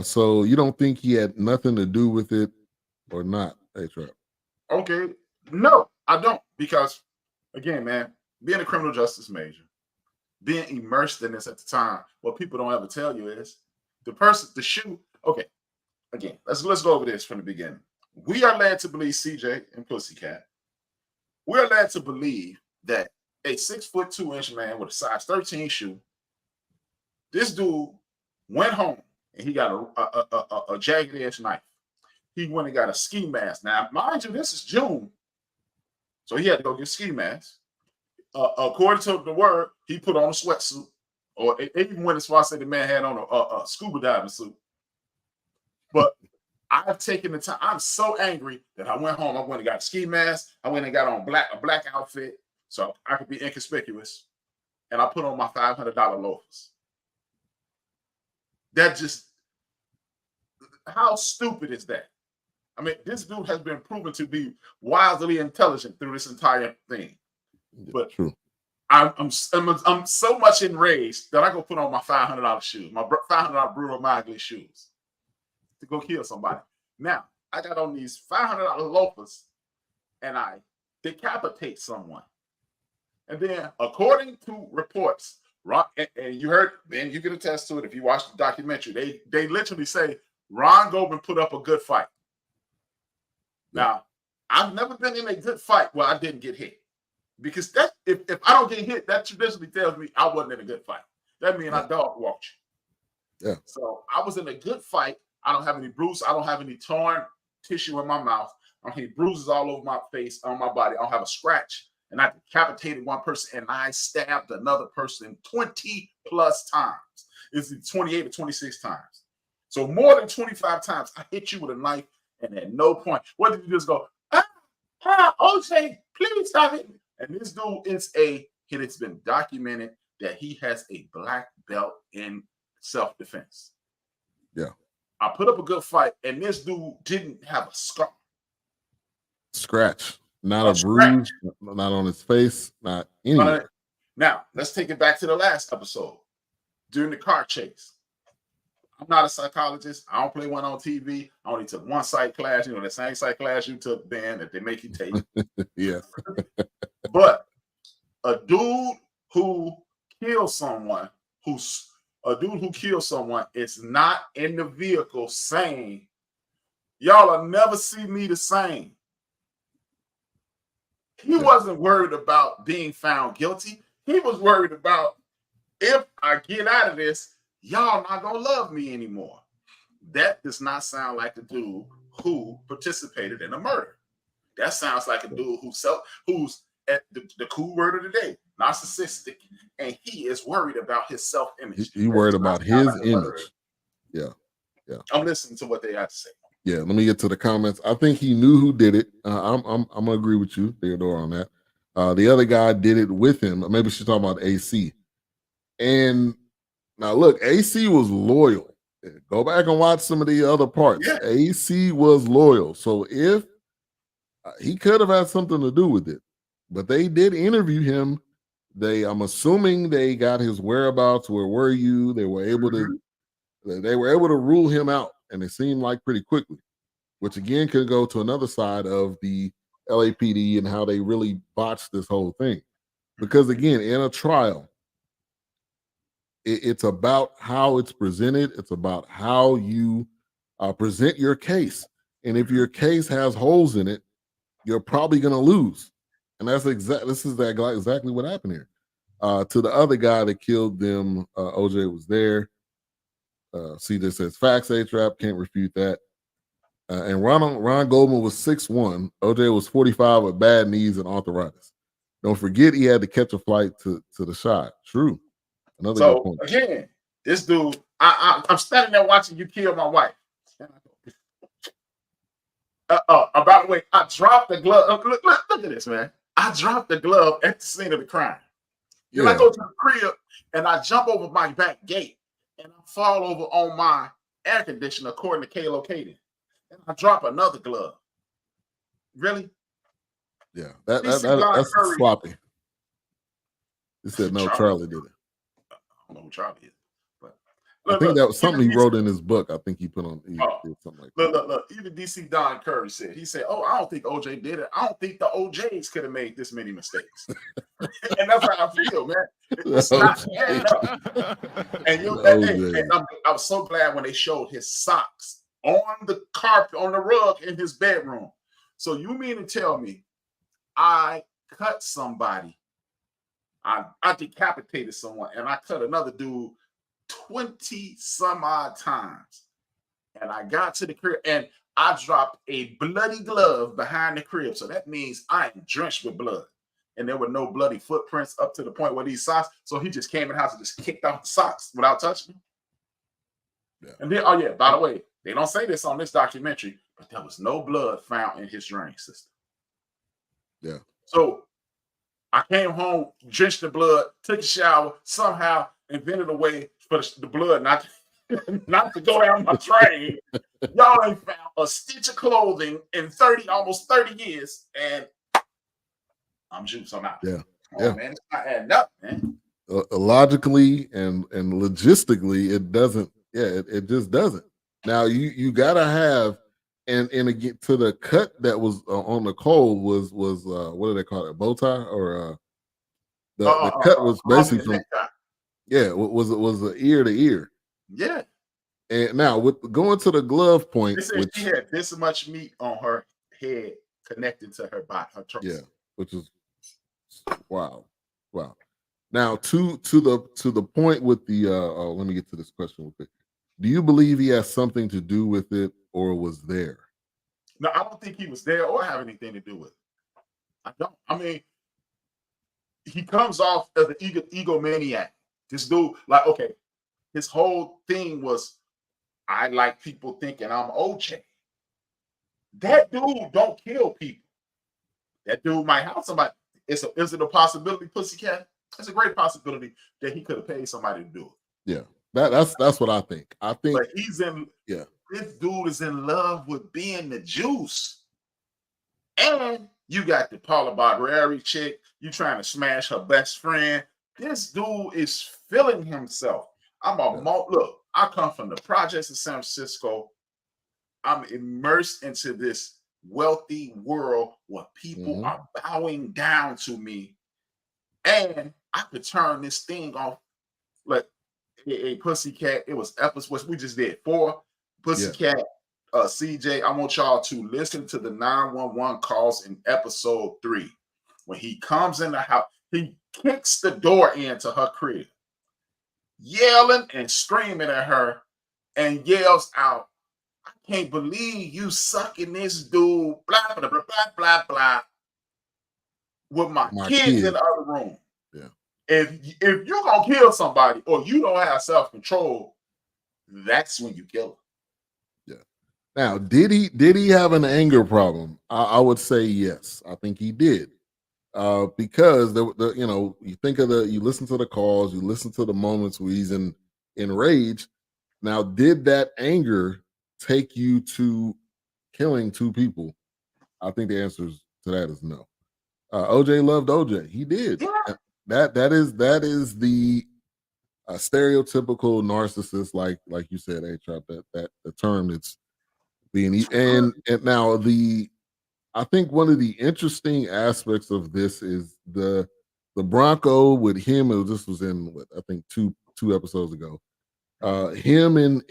So you don't think he had nothing to do with it or not? Hey, Trap. Okay. No, I don't. Because, again, man, being a criminal justice major, being immersed in this at the time, what people don't ever tell you is the shoe. Okay. Again, let's go over this from the beginning. We are led to believe, CJ and Pussycat, we're led to believe that a 6'2" man with a size 13 shoe, this dude went home and he got a jagged edge knife. He went and got a ski mask. Now, mind you, this is June, so he had to go get a ski mask. According to the word, he put on a sweatsuit, or it even went as far as say the man had on a scuba diving suit. But I've taken the time. I'm so angry that I went home. I went and got a ski mask. I went and got on a black outfit so I could be inconspicuous. And I put on my $500 loafers. That just, how stupid is that? I mean, this dude has been proven to be wildly intelligent through this entire thing. But true. I'm so much enraged that I go put on my $500 shoes, my $500 Bruno Magli shoes, to go kill somebody. Now, I got on these $500 loafers and I decapitate someone. And then, according to reports, and you heard, and you can attest to it if you watch the documentary, they literally say Ron Goldman put up a good fight. Now, I've never been in a good fight where I didn't get hit. Because that if I don't get hit, that traditionally tells me I wasn't in a good fight. That means I dog walked Yeah. So I was in a good fight. I don't have any bruises. I don't have any torn tissue in my mouth. I don't have any bruises all over my face, on my body. I don't have a scratch. And I decapitated one person and I stabbed another person 20 plus times. It's 28 or 26 times. So more than 25 times I hit you with a knife, and at no point, what did you just go, OJ, please stop it. And this dude it's been documented that he has a black belt in self-defense. Yeah. I put up a good fight, and this dude didn't have a scar. Scratch. Not a bruise, not on his face, not anywhere. Now, let's take it back to the last episode. During the car chase. I'm not a psychologist. I don't play one on TV. I only took one psych class, the same psych class you took, Ben, that they make you take. Yeah. But a dude who kills someone, is not in the vehicle saying, y'all will never see me the same. He wasn't worried about being found guilty. He was worried about, if I get out of this, y'all not gonna love me anymore. That does not sound like the dude who participated in a murder. That sounds like a dude who's at the cool word of the day, narcissistic, and he is worried about his self-image. He worried about his image. Yeah. I'm listening to what they have to say. Yeah, let me get to the comments. I think he knew who did it. I'm gonna agree with you, Theodore, on that. The other guy did it with him. Maybe she's talking about AC. And now look, AC was loyal. Go back and watch some of the other parts. Yeah. AC was loyal. So if he could have had something to do with it, but they did interview him. I'm assuming they got his whereabouts. Where were you? They were able to rule him out, and it seemed like pretty quickly, which again could go to another side of the LAPD and how they really botched this whole thing. Because again, in a trial, it's about how it's presented. It's about how you present your case. And if your case has holes in it, you're probably going to lose. And that's exactly what happened here. To the other guy that killed them, OJ was there. CJ says, facts, A-Trap, can't refute that. And Ron Goldman was 6'1". OJ was 45 with bad knees and arthritis. Don't forget he had to catch a flight to the shot. True. Another good point. Again, this dude, I'm standing there watching you kill my wife. By the way, I dropped the glove. Look at this, man. I dropped the glove at the scene of the crime. Then I go to the crib and I jump over my back gate and I fall over on my air conditioner, according to Kalo Kaden. And I drop another glove. Really? Yeah, that's sloppy. He said no, Charlie did it. I don't know who Charlie is. I think that was something he wrote in his book. I think he put on did something like that. Look. Even DC Don Curry said, I don't think OJ did it. I don't think the OJs could have made this many mistakes. And that's how I feel, man. It's not adding up. And I was so glad when they showed his socks on the carpet, on the rug in his bedroom. So you mean to tell me I cut somebody, I decapitated someone, and I cut another dude 20 some odd times, and I got to the crib and I dropped a bloody glove behind the crib, so that means I am drenched with blood, and there were no bloody footprints up to the point where these socks, so he just came in the house and just kicked off the socks without touching them. Yeah. And then by the way, they don't say this on this documentary, but there was no blood found in his drain system. Yeah. So I came home drenched in blood, took a shower, somehow invented a way for the blood not to go down my drain. Y'all ain't found a stitch of clothing in almost 30 years, and I'm juice. I'm out. Yeah. Man, it's not adding up, man. Logically and logistically, it doesn't. Yeah, it just doesn't. Now you gotta have, and again, to the cut that was on the coal was what do they call it, a bow tie, or the cut was basically from. Yeah, was an ear to ear. Yeah. And now with going to the glove point, she had this much meat on her head connected to her body, her trunk. Yeah, which is wow. Now to the point with the let me get to this question real quick. Do you believe he has something to do with it or was there? No, I don't think he was there or have anything to do with it. I don't. I mean, he comes off as an egomaniac. This dude, like, okay, his whole thing was, I like people thinking I'm OJ. That dude don't kill people. That dude might have somebody. Is it a possibility, Pussycat? It's a great possibility that he could have paid somebody to do it. Yeah, that's what I think. I think, but he's in. Yeah, this dude is in love with being the juice, and you got the Paula Barbieri chick. You trying to smash her best friend. This dude is feeling himself. Look. I come from the projects of San Francisco. I'm immersed into this wealthy world where people are bowing down to me, and I could turn this thing off. Like a Pussycat, it was episode we just did 4 Pussycat. CJ, I want y'all to listen to the 911 calls in episode 3. When he comes in the house, he kicks the door into her crib, yelling and screaming at her, and yells out, I can't believe you sucking this dude, blah, blah, blah, blah, blah, blah, with my kids in the other room. Yeah. If you're going to kill somebody or you don't have self-control, that's when you kill them. Yeah. Now, did he have an anger problem? I would say yes. I think he did. Because you think of you listen to the calls, you listen to the moments where he's enraged. Now, did that anger take you to killing 2 people? I think the answer to that is no. OJ loved OJ. He did. Yeah. That is the stereotypical narcissist, like you said, A-Trap, that the term it's being. And now I think one of the interesting aspects of this is the Bronco with him. This was in I think two episodes ago. Him and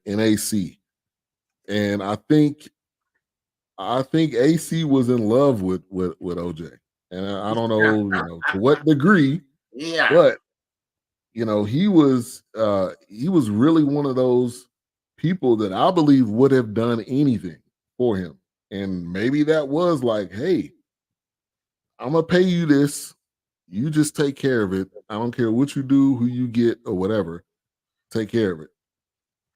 AC, and I think AC was in love with OJ, and I don't know to what degree. Yeah, but he was really one of those people that I believe would have done anything for him. And maybe that was like, hey, I'm going to pay you this. You just take care of it. I don't care what you do, who you get, or whatever. Take care of it.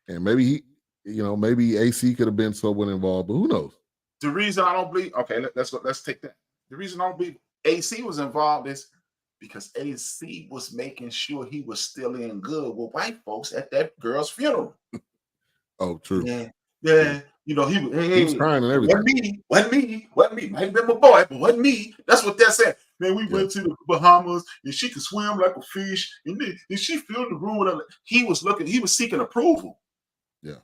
And maybe maybe AC could have been someone involved, but who knows? The reason I don't believe, okay, let's take that. The reason I don't believe AC was involved is because AC was making sure he was still in good with white folks at that girl's funeral. Oh, true. Yeah. He was crying and everything. Wasn't me. Might have been my boy, but wasn't me. That's what they're saying. Man, we went to the Bahamas and she could swim like a fish. And she filled the room with her. He was seeking approval. Yeah.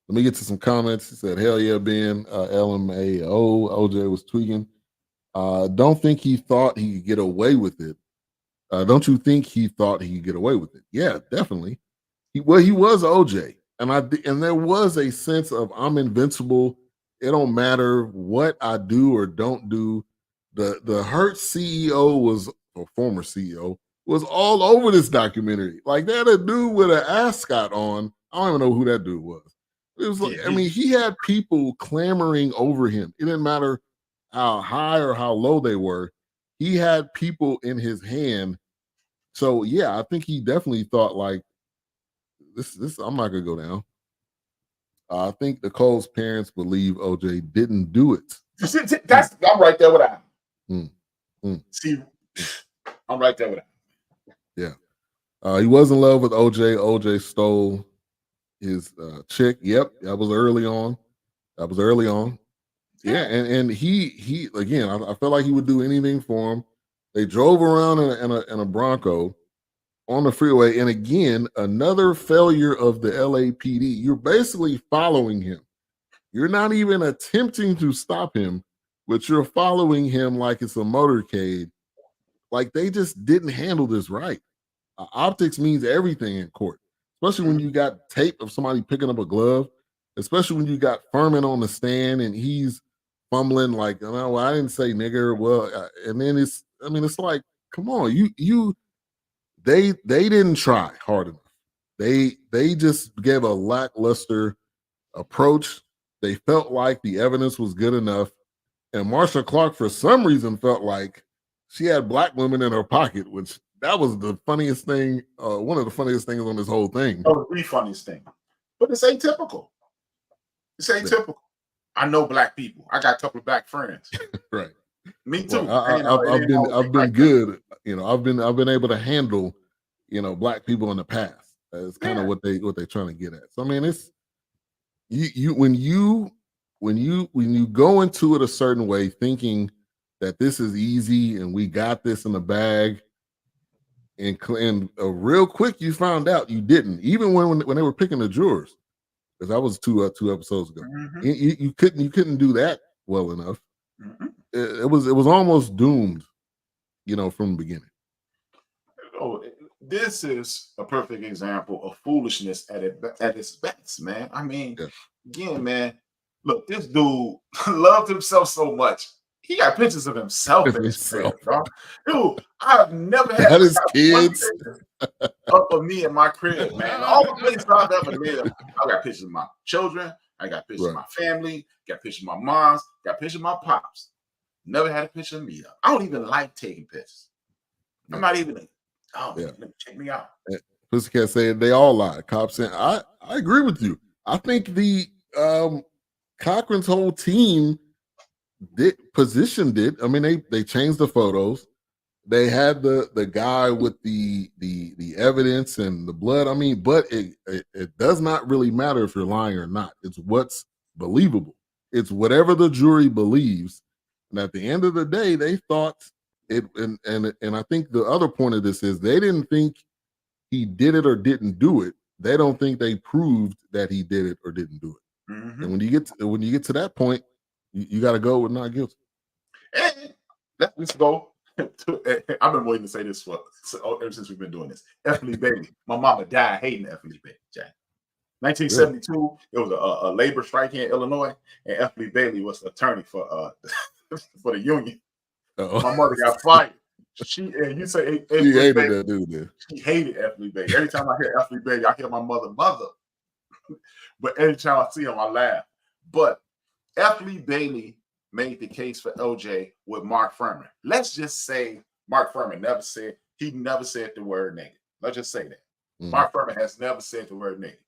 Let me get to some comments. He said, hell yeah, Ben, LMAO, OJ was tweaking. Don't think he thought he could get away with it. Don't you think he thought he could get away with it? Yeah, definitely. He was OJ. And there was a sense of I'm invincible. It don't matter what I do or don't do. The Hurt CEO was, or former CEO, was all over this documentary. Like, they had a dude with an ascot on. I don't even know who that dude was. It was like, he had people clamoring over him. It didn't matter how high or how low they were. He had people in his hand. So yeah, I think he definitely thought like, this I'm not gonna go down. I think Nicole's parents believe OJ didn't do it. I'm right there with that. See, I'm right there with that. Yeah. He was in love with OJ. OJ stole his chick. Yep, that was early on. Yeah, and he again, I felt like he would do anything for him. They drove around in a Bronco on the freeway, and again, another failure of the LAPD. You're basically following him. You're not even attempting to stop him, but you're following him like it's a motorcade. Like, they just didn't handle this right. Optics means everything in court, especially when you got tape of somebody picking up a glove, especially when you got Furman on the stand and he's fumbling like, oh, well, I didn't say nigger. Well, and then it's like, come on, they didn't try hard enough. They just gave a lackluster approach. They felt like the evidence was good enough, and Marsha Clark, for some reason, felt like she had black women in her pocket, which that was the funniest thing. One of the funniest things on this whole thing. Oh, the funniest thing, but it's atypical. It's atypical. Yeah. I know black people. I got a couple of black friends. Right. Me too. Well, I've been good. You know, I've been able to handle, you know, black people in the past. It's kind of what they're trying to get at. So I mean, it's when you go into it a certain way, thinking that this is easy and we got this in the bag, and real quick you found out you didn't. Even when they were picking the jurors, because that was two episodes ago. Mm-hmm. You couldn't do that well enough. Mm-hmm. It was almost doomed, you know, from the beginning. Oh, this is a perfect example of foolishness at its best, man. I mean, again, man, look, this dude loved himself so much. He got pictures of himself in his crib, bro. Dude, I've never had his kids up of me in my crib, man. All the places I've ever lived, I got pictures of my children. I got pictures of my family. Got pictures of my moms. Got pictures of my pops. Never had a picture of me up. I don't even like taking pictures. I'm not even. Check me out. Pussycat said they all lied. Cops saying I agree with you. I think the Cochran's whole team positioned it. I mean, they changed the photos. They had the guy with the evidence and the blood. I mean, but it does not really matter if you're lying or not. It's what's believable. It's whatever the jury believes. And at the end of the day, they thought it. And I think the other point of this is they didn't think he did it or didn't do it. They don't think they proved that he did it or didn't do it. Mm-hmm. And when you get to that point, you got to go with not guilty. And let's go. I've been waiting to say this ever since we've been doing this. F. Lee Bailey. My mama died hating F. Lee Bailey. Jack. 1972, it was a labor strike here in Illinois, and F. Lee Bailey was the attorney for the union. Uh-oh. My mother got fired. She hated that dude. Then she hated F. Lee Bailey. Every time I hear F. Lee Bailey, I hear my mother. But every time I see him, I laugh. But F. Lee Bailey made the case for OJ with Mark Furman. Let's just say Mark Furman never said the word nigga. Let's just say that. Mm-hmm. Mark Furman has never said the word nigga.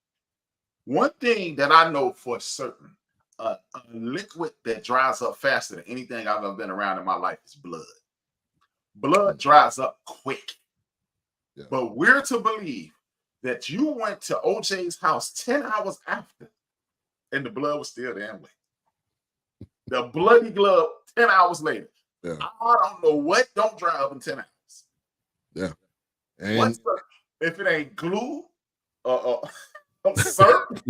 One thing that I know for certain, a liquid that dries up faster than anything I've ever been around in my life is blood. Blood dries up quick. Yeah. But we're to believe that you went to OJ's house 10 hours after and the blood was still there anyway. The bloody glove 10 hours later. Yeah. I don't know what don't dry up in 10 hours. Yeah. And if it ain't glue, syrup,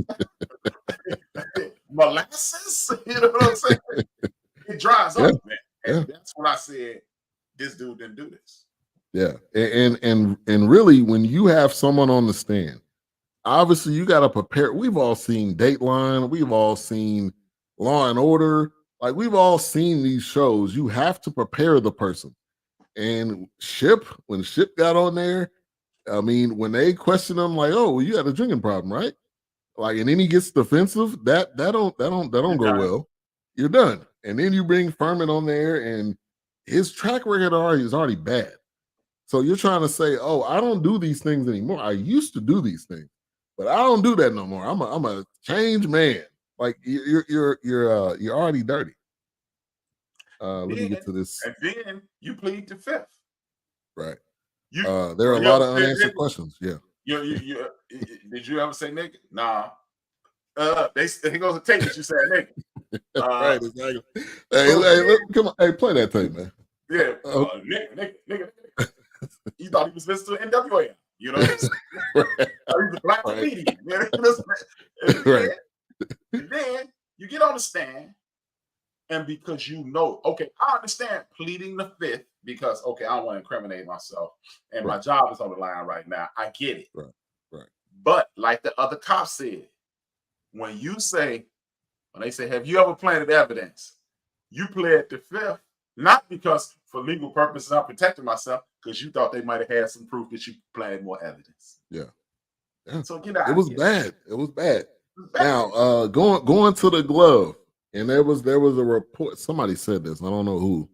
molasses, you know what I'm saying? It dries up, man. And that's when I said, this dude didn't do this. Yeah. And really, when you have someone on the stand, obviously you got to prepare. We've all seen Dateline. We've all seen Law and Order. Like, we've all seen these shows. You have to prepare the person. And when Ship got on there, I mean, when they question him, like, "Oh, well, you had a drinking problem, right?" Like, and then he gets defensive. That don't go well. You're done. And then you bring Furman on there, and his track record is already bad. So you're trying to say, "Oh, I don't do these things anymore. I used to do these things, but I don't do that no more. I'm a changed man." Like, you're already dirty. Let me get to this. And then you plead the fifth. Right. There are a lot of unanswered questions. Yeah. Did you ever say nigga? Nah. He goes to tape that you said nigga. Right, exactly. Hey, come on. Hey, play that tape, man. Yeah. Nigga. You thought he was listening to NWA. You know what I'm saying? Right. He's a black comedian. Right. And then you get on the stand, and because okay, I understand pleading the fifth because, okay, I don't want to incriminate myself, and my job is on the line right now. I get it. Right. But like the other cop said, when they say, have you ever planted evidence? You pled the fifth, not because for legal purposes I'm protecting myself, because you thought they might have had some proof that you planted more evidence. Yeah. Yeah. So get out. It was bad. It was bad. Bad. Now, going to the glove, and there was a report. Somebody said this. I don't know who,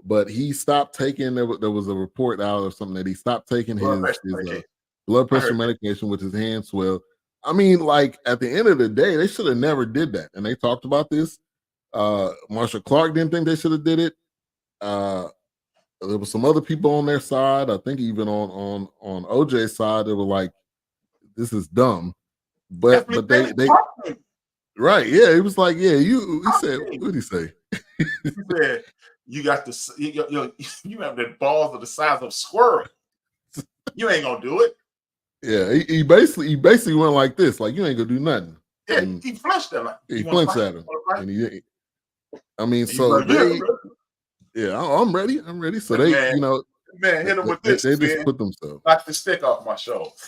but he stopped taking. There was a report out or something that he stopped taking Blood his pressure medication. blood I pressure heard that. medication, with his hand swelled. I mean, like at the end of the day, they should have never did that. And they talked about this. Marshall Clark didn't think they should have did it. There was some other people on their side. I think even on OJ's side, they were like, "This is dumb." But they right, yeah. He was like, "Yeah, you." He said, "What did he say?" He said, "You got the you have the balls of the size of a squirrel. You ain't gonna do it." Yeah, he basically went like this, like, "You ain't gonna do nothing." Yeah, And he flinched at him. he flinched at him, and he. I mean, And so like, they. Yeah, I'm ready. I'm ready. So they, man, man, hit him with this. They just man. put themselves. Knock the stick off my shoulders.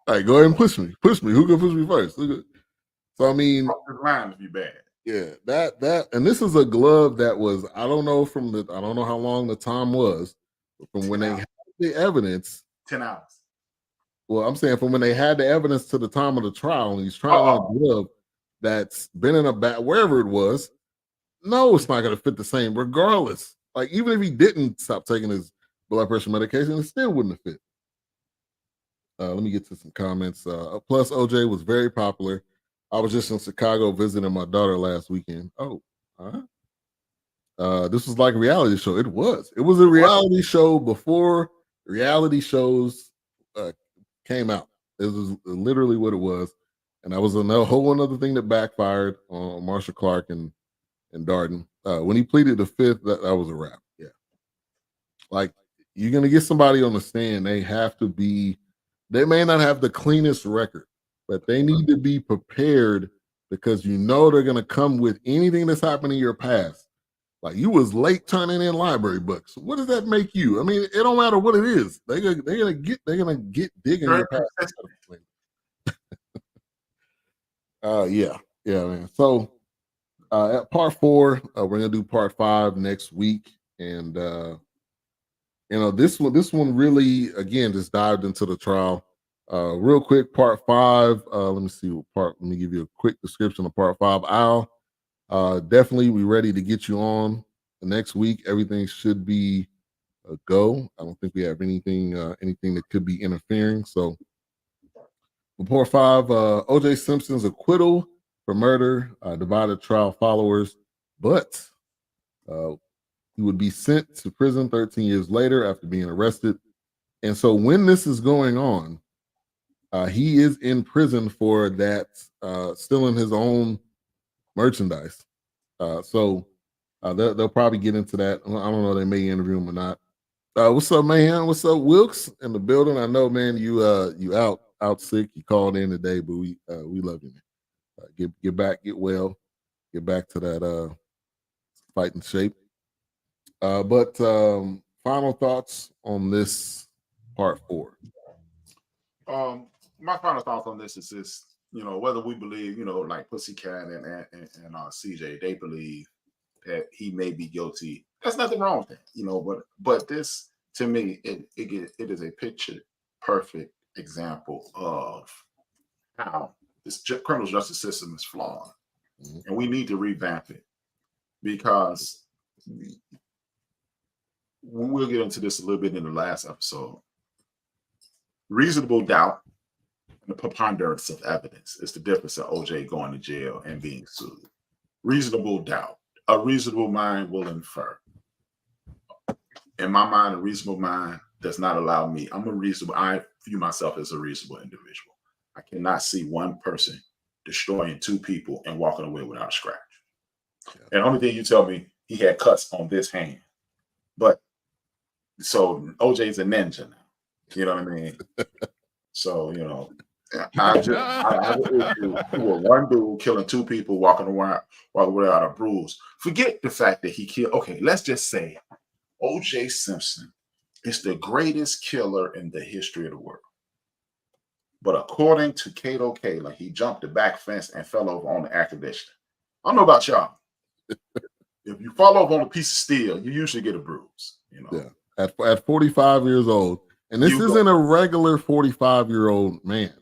All right, go ahead and push me. Push me. Who can push me first? So I mean, this line to be bad. Yeah, that, and this is a glove that was, I don't know how long the time was, but from when they had the evidence. 10 hours. Well, I'm saying from when they had the evidence to the time of the trial, and he's trying on a glove that's been in a bag, wherever it was. No, it's not going to fit the same, regardless. Like, even if he didn't stop taking his blood pressure medication, it still wouldn't have fit. Let me get to some comments. Plus, OJ was very popular. I was just in Chicago visiting my daughter last weekend. Oh, all right. This was like a reality show. It was a reality show before reality shows came out. It was literally what it was. And that was a whole other thing that backfired on Marshall Clark and Darden. When he pleaded the fifth, that was a wrap. Yeah. Like, you're going to get somebody on the stand, they may not have the cleanest record, but they need to be prepared, because they're going to come with anything that's happened in your past. Like, you was late turning in library books. What does that make you? I mean, it don't matter what it is. They're gonna get digging your past. Yeah, man. So at part 4, we're gonna do part 5 next week, and this one really, again, just dived into the trial. Real quick, part 5. Let me see what part. Let me give you a quick description of part 5. Al, definitely, we ready to get you on next week. Everything should be a go. I don't think we have anything that could be interfering. So, part 5, OJ Simpson's acquittal for murder divided trial followers, but he would be sent to prison 13 years later after being arrested. And so when this is going on, he is in prison for that, stealing his own merchandise. So they'll probably get into that. I don't know. They may interview him or not. What's up, man? What's up, Wilkes, in the building? I know, man. You out sick. You called in today, but we love you, man. Get back, get well, get back to that fighting shape. But final thoughts on this part 4. My final thoughts on this is this: whether we believe, like Pussycat and CJ, they believe that he may be guilty. There's nothing wrong with that, but this, to me, it is a picture perfect example of how this criminal justice system is flawed, and we need to revamp it, because we'll get into this a little bit in the last episode. Reasonable doubt and the preponderance of evidence is the difference of OJ going to jail and being sued. Reasonable doubt. A reasonable mind will infer. In my mind, a reasonable mind does not allow me. I view myself as a reasonable individual. I cannot see one person destroying 2 people and walking away without a scratch. Yeah. And the only thing you tell me, he had cuts on this hand. But so OJ's a ninja now. You know what I mean? So, I with one dude killing 2 people, walking around without a bruise. Forget the fact that he killed. Okay, let's just say OJ Simpson is the greatest killer in the history of the world. But according to Kato Kaler, he jumped the back fence and fell over on the air conditioner. I don't know about y'all. If you fall over on a piece of steel, you usually get a bruise. Yeah. At 45 years old, And this isn't a regular 45-year-old man.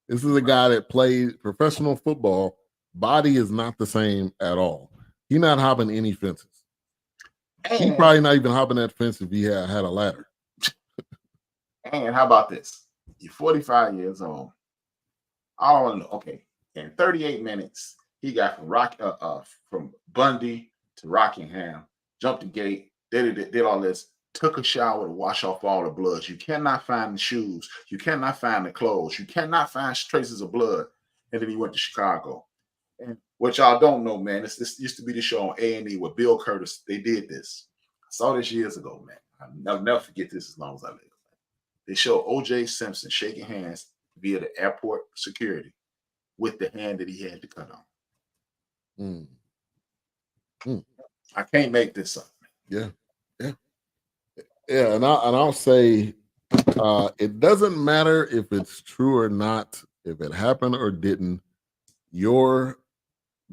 This is a guy that played professional football. Body is not the same at all. He's not hopping any fences. He's probably not even hopping that fence if he had a ladder. And how about this? You're 45 years old. I don't know. Okay, in 38 minutes, he got from Bundy to Rockingham, jumped the gate, did all this, took a shower to wash off all the blood. You cannot find the shoes. You cannot find the clothes. You cannot find traces of blood. And then he went to Chicago. And what y'all don't know, man, this used to be the show on A&E with Bill Curtis. They did this. I saw this years ago, man. I'll never forget this as long as I live. They show OJ Simpson shaking hands via the airport security with the hand that he had to cut on. I can't make this up. Man. Yeah. And I'll say it doesn't matter if it's true or not, if it happened or didn't. Your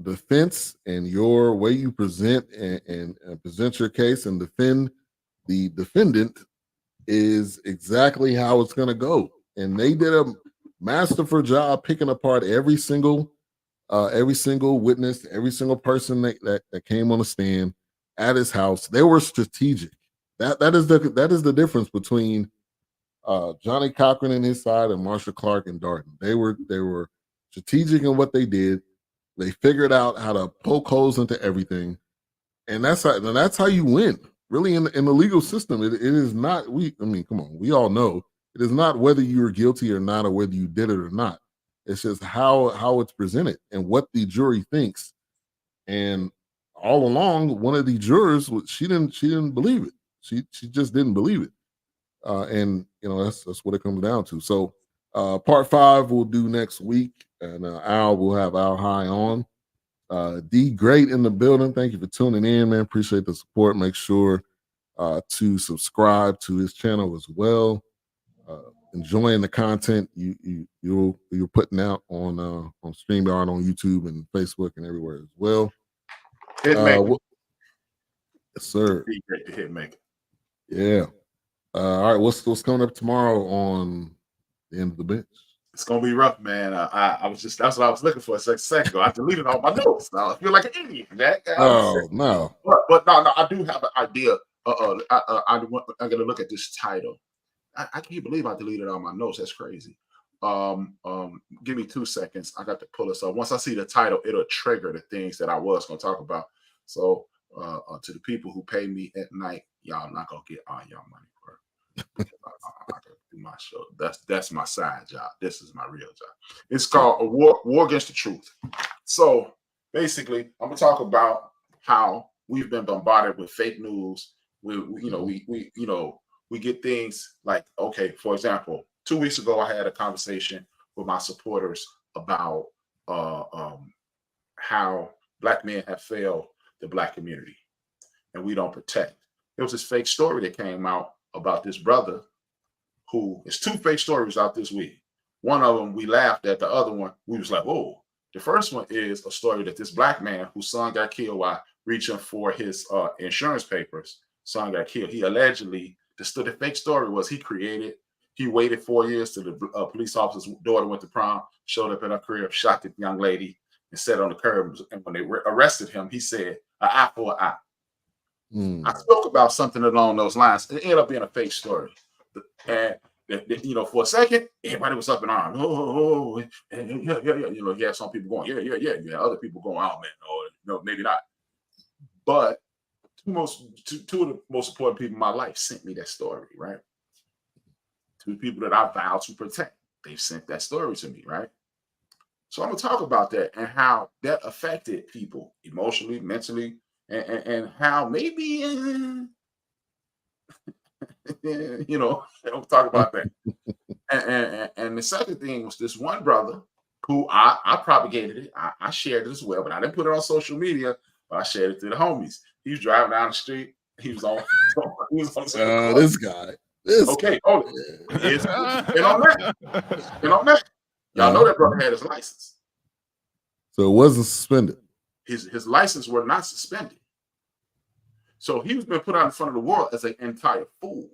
defense and your way you present and present your case and defend the defendant is exactly how it's going to go. And they did a masterful job picking apart every single witness, every single person that came on the stand at his house. They were strategic. That is the difference between Johnny Cochran and his side and Marshall Clark and Darden. They were strategic in what they did. They figured out how to poke holes into everything, and that's how you win. Really, in the legal system, it is not. Come on, we all know it is not whether you were guilty or not, or whether you did it or not. It's just how it's presented and what the jury thinks. And all along, one of the jurors, she didn't believe it. She just didn't believe it. And that's what it comes down to. So part 5 we'll do next week, and we'll have Al High on. D Great in the building. Thank you for tuning in, man. Appreciate the support. Make sure to subscribe to his channel as well. Enjoying the content you're putting out on StreamYard, on YouTube and Facebook and everywhere as well. Hitmaker. Yes, sir. D Great to Hitmaker. Yeah. All right. What's coming up tomorrow on the End of the Bench? It's gonna be rough, man. That's what I was looking for a second ago. I deleted all my notes. Now I feel like an idiot. No. But no, I do have an idea. I'm gonna look at this title. I can't believe I deleted all my notes. That's crazy. Give me 2 seconds. I got to pull this up. Once I see the title, it'll trigger the things that I was gonna talk about. So to the people who pay me at night, y'all not gonna get all y'all money for it. I gotta do my show. That's my side job. This is my real job. It's called a war against the truth. So basically, I'm gonna talk about how we've been bombarded with fake news. We get things like, okay, for example, 2 weeks ago I had a conversation with my supporters about how Black men have failed the Black community and we don't protect. There was this fake story that came out about this brother who, it's 2 fake stories out this week. One of them we laughed at, the other one we was like, whoa. The first one is a story that this Black man whose son got killed while reaching for his insurance papers, son got killed. He allegedly, the fake story was he waited 4 years till the police officer's daughter went to prom, showed up at her crib, shot the young lady, and sat on the curb. And when they arrested him, he said, an eye for an eye. I spoke about something along those lines. It ended up being a fake story. And for a second, everybody was up in arms. You have some people going, yeah. Other people going, oh man, no, maybe not. But two of the most important people in my life sent me that story, right? 2 people that I vow to protect. They've sent that story to me, right? So I'm gonna talk about that and how that affected people emotionally, mentally, and how maybe I'll talk about that. And the second thing was this one brother who I propagated it. I shared it as well, but I didn't put it on social media, but I shared it to the homies. He was driving down the street. He was on this guy. Okay. Oh, it's been on that. Y'all know that brother had his license. So it wasn't suspended. His license were not suspended. So he was been put out in front of the world as an entire fool.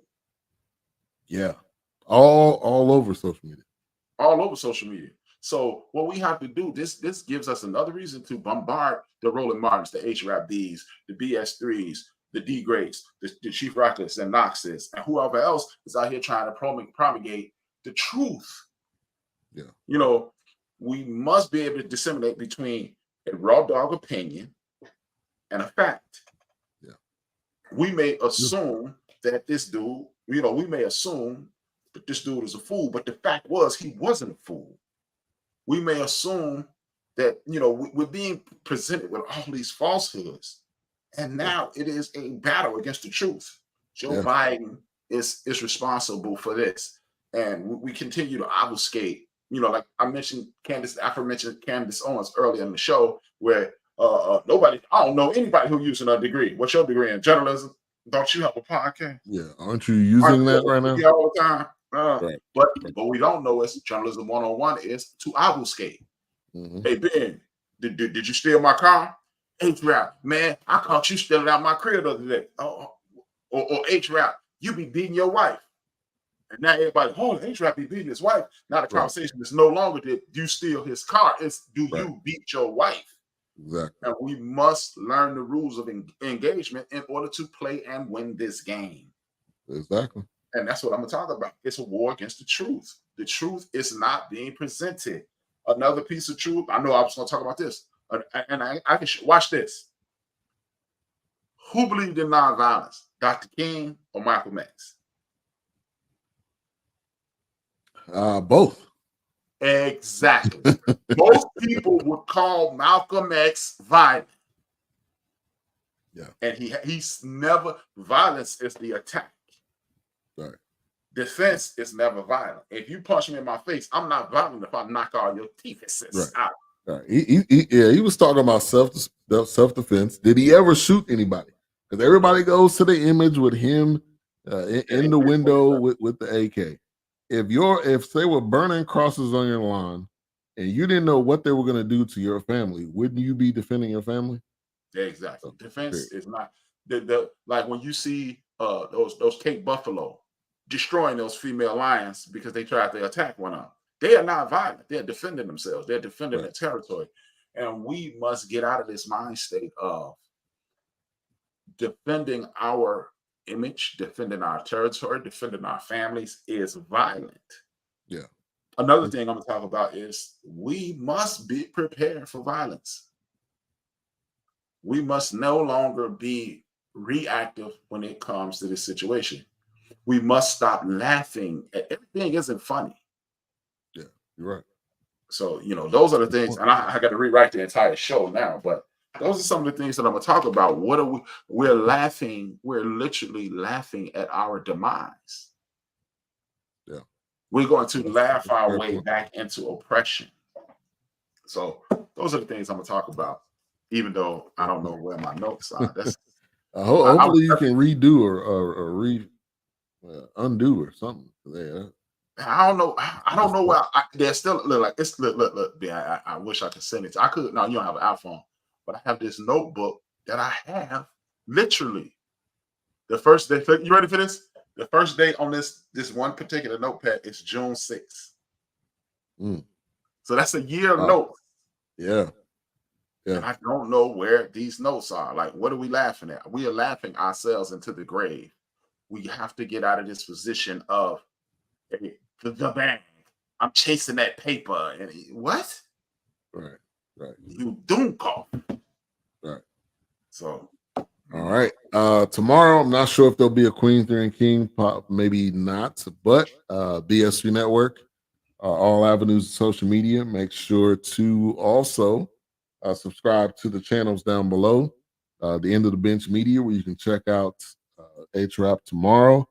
Yeah. All over social media. All over social media. So what we have to do, this gives us another reason to bombard the Roland Martins, the H-Rap Bs, the BS3s, the D grades, the Chief Rockets and Knoxes, and whoever else is out here trying to promulgate the truth. Yeah. You know, we must be able to disseminate between a raw dog opinion and a fact. Yeah. We may assume that this dude, we may assume that this dude is a fool, but the fact was he wasn't a fool. We may assume that, we're being presented with all these falsehoods, and now it is a battle against the truth. Joe Biden is responsible for this, and we continue to obfuscate. Like aforementioned Candace Owens earlier in the show, where I don't know anybody who using a degree. What's your degree in journalism? Don't you have a podcast? Yeah, aren't you using that right now? Yeah, all the time. Right. But what we don't know is journalism 101 is to obfuscate. Mm-hmm. Hey Ben, did you steal my car? H-Rap, man, I caught you stealing out my crib the other day. Or H-Rap, you be beating your wife. And now everybody, H-Rap be beating his wife. Now the conversation is no longer did you steal his car, it's do you beat your wife? Exactly. And we must learn the rules of engagement in order to play and win this game. Exactly. And that's what I'm going to talk about. It's a war against the truth. The truth is not being presented. Another piece of truth, I know I was going to talk about this, and I can watch this. Who believed in nonviolence, Dr. King or Malcolm X? Both. Exactly. Most people would call Malcolm X violent. Yeah. And he's never, violence is the attack. Right. Defense is never violent. If you punch me in my face, I'm not violent if I knock all your teeth out. Right. He was talking about self-defense. Did he ever shoot anybody? Because everybody goes to the image with him in the window with the AK. If they were burning crosses on your lawn and you didn't know what they were going to do to your family, wouldn't you be defending your family? Exactly. Defense is not the like when you see those Cape Buffalo destroying those female lions because they tried to attack one of them. They are not violent. They're defending themselves. They're defending their territory. And we must get out of this mind state of defending our image, defending our territory, defending our families is violent. Yeah. Another thing I'm going to talk about is we must be prepared for violence. We must no longer be reactive when it comes to this situation. We must stop laughing at everything isn't funny. Yeah, you're right. So, those are the things, and I got to rewrite the entire show now, but those are some of the things that I'm going to talk about. What are we're laughing, we're literally laughing at our demise. Yeah. We're going to laugh our way back into oppression. So those are the things I'm going to talk about, even though I don't know where my notes are. That's hopefully you can redo or undo or something there. I don't know. I don't know why there's still look. I wish I could send it. I could. No, you don't have an iPhone, but I have this notebook that I have literally the first day. You ready for this? The first day on this one particular notepad is June 6th. So that's a year of notes. Yeah. And I don't know where these notes are. Like, what are we laughing at? We are laughing ourselves into the grave. We have to get out of this position of the bang. I'm chasing that paper. And what? Right. You doom call. Right. So. All right. Tomorrow, I'm not sure if there'll be a Queen Theory and King, maybe not, but BS3 Network, all avenues of social media. Make sure to also subscribe to the channels down below. The End of the Bench Media, where you can check out H-Rap tomorrow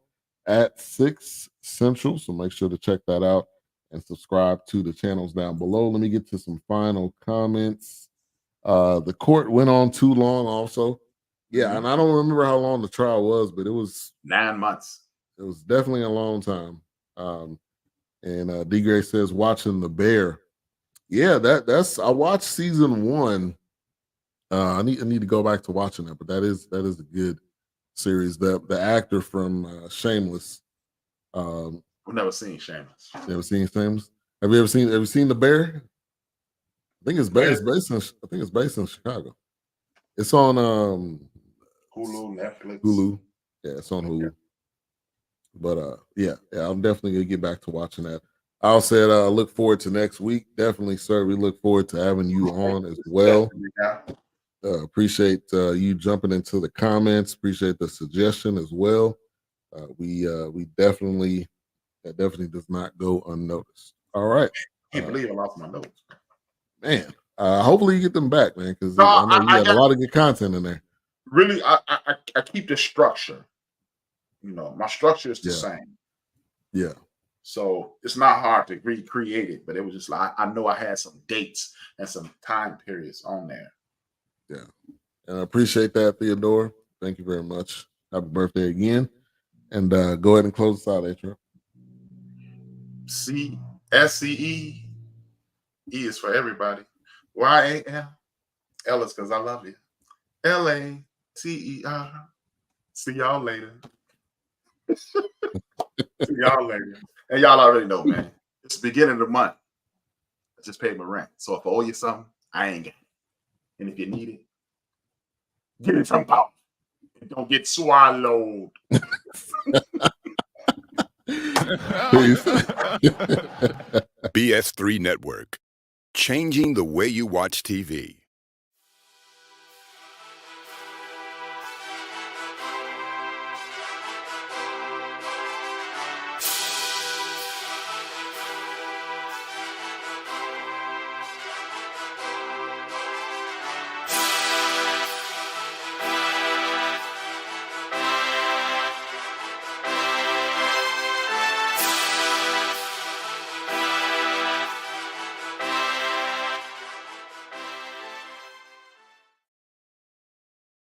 at 6 Central. So make sure to check that out and subscribe to the channels down below. Let me get to some final comments. The court went on too long also. Yeah, and I don't remember how long the trial was, but it was 9 months. It was definitely a long time. And D Gray says watching The Bear. Yeah, that's I watched season 1. I need to go back to watching that, but that is a good series. The actor from Shameless, I've never seen Shameless. You ever seen Shameless? Have you ever seen The Bear? I think it's based in Chicago. It's on Hulu, Netflix. Hulu. Yeah, it's on Hulu. But yeah, I'm definitely gonna get back to watching that. Al said look forward to next week. Definitely, sir. We look forward to having you on as well. Appreciate you jumping into the comments. Appreciate the suggestion as well. We definitely, that definitely does not go unnoticed. All right. I can't believe I lost my notes. Man, hopefully you get them back, man, because I know you had a lot of good content in there. Really, I keep the structure. You know, my structure is the same. Yeah. So it's not hard to recreate it, but it was just like I know I had some dates and some time periods on there. Yeah. And I appreciate that, Theodore. Thank you very much. Happy birthday again. And go ahead and close us out, Atro. SCE. E is for everybody. YAM. L is because I love you. LATER. See y'all later. See y'all later. And y'all already know, man. It's the beginning of the month. I just paid my rent. So if I owe you something, I ain't got it. And if you need it, get it from out. Don't get swallowed. Peace. BS3 Network, changing the way you watch TV.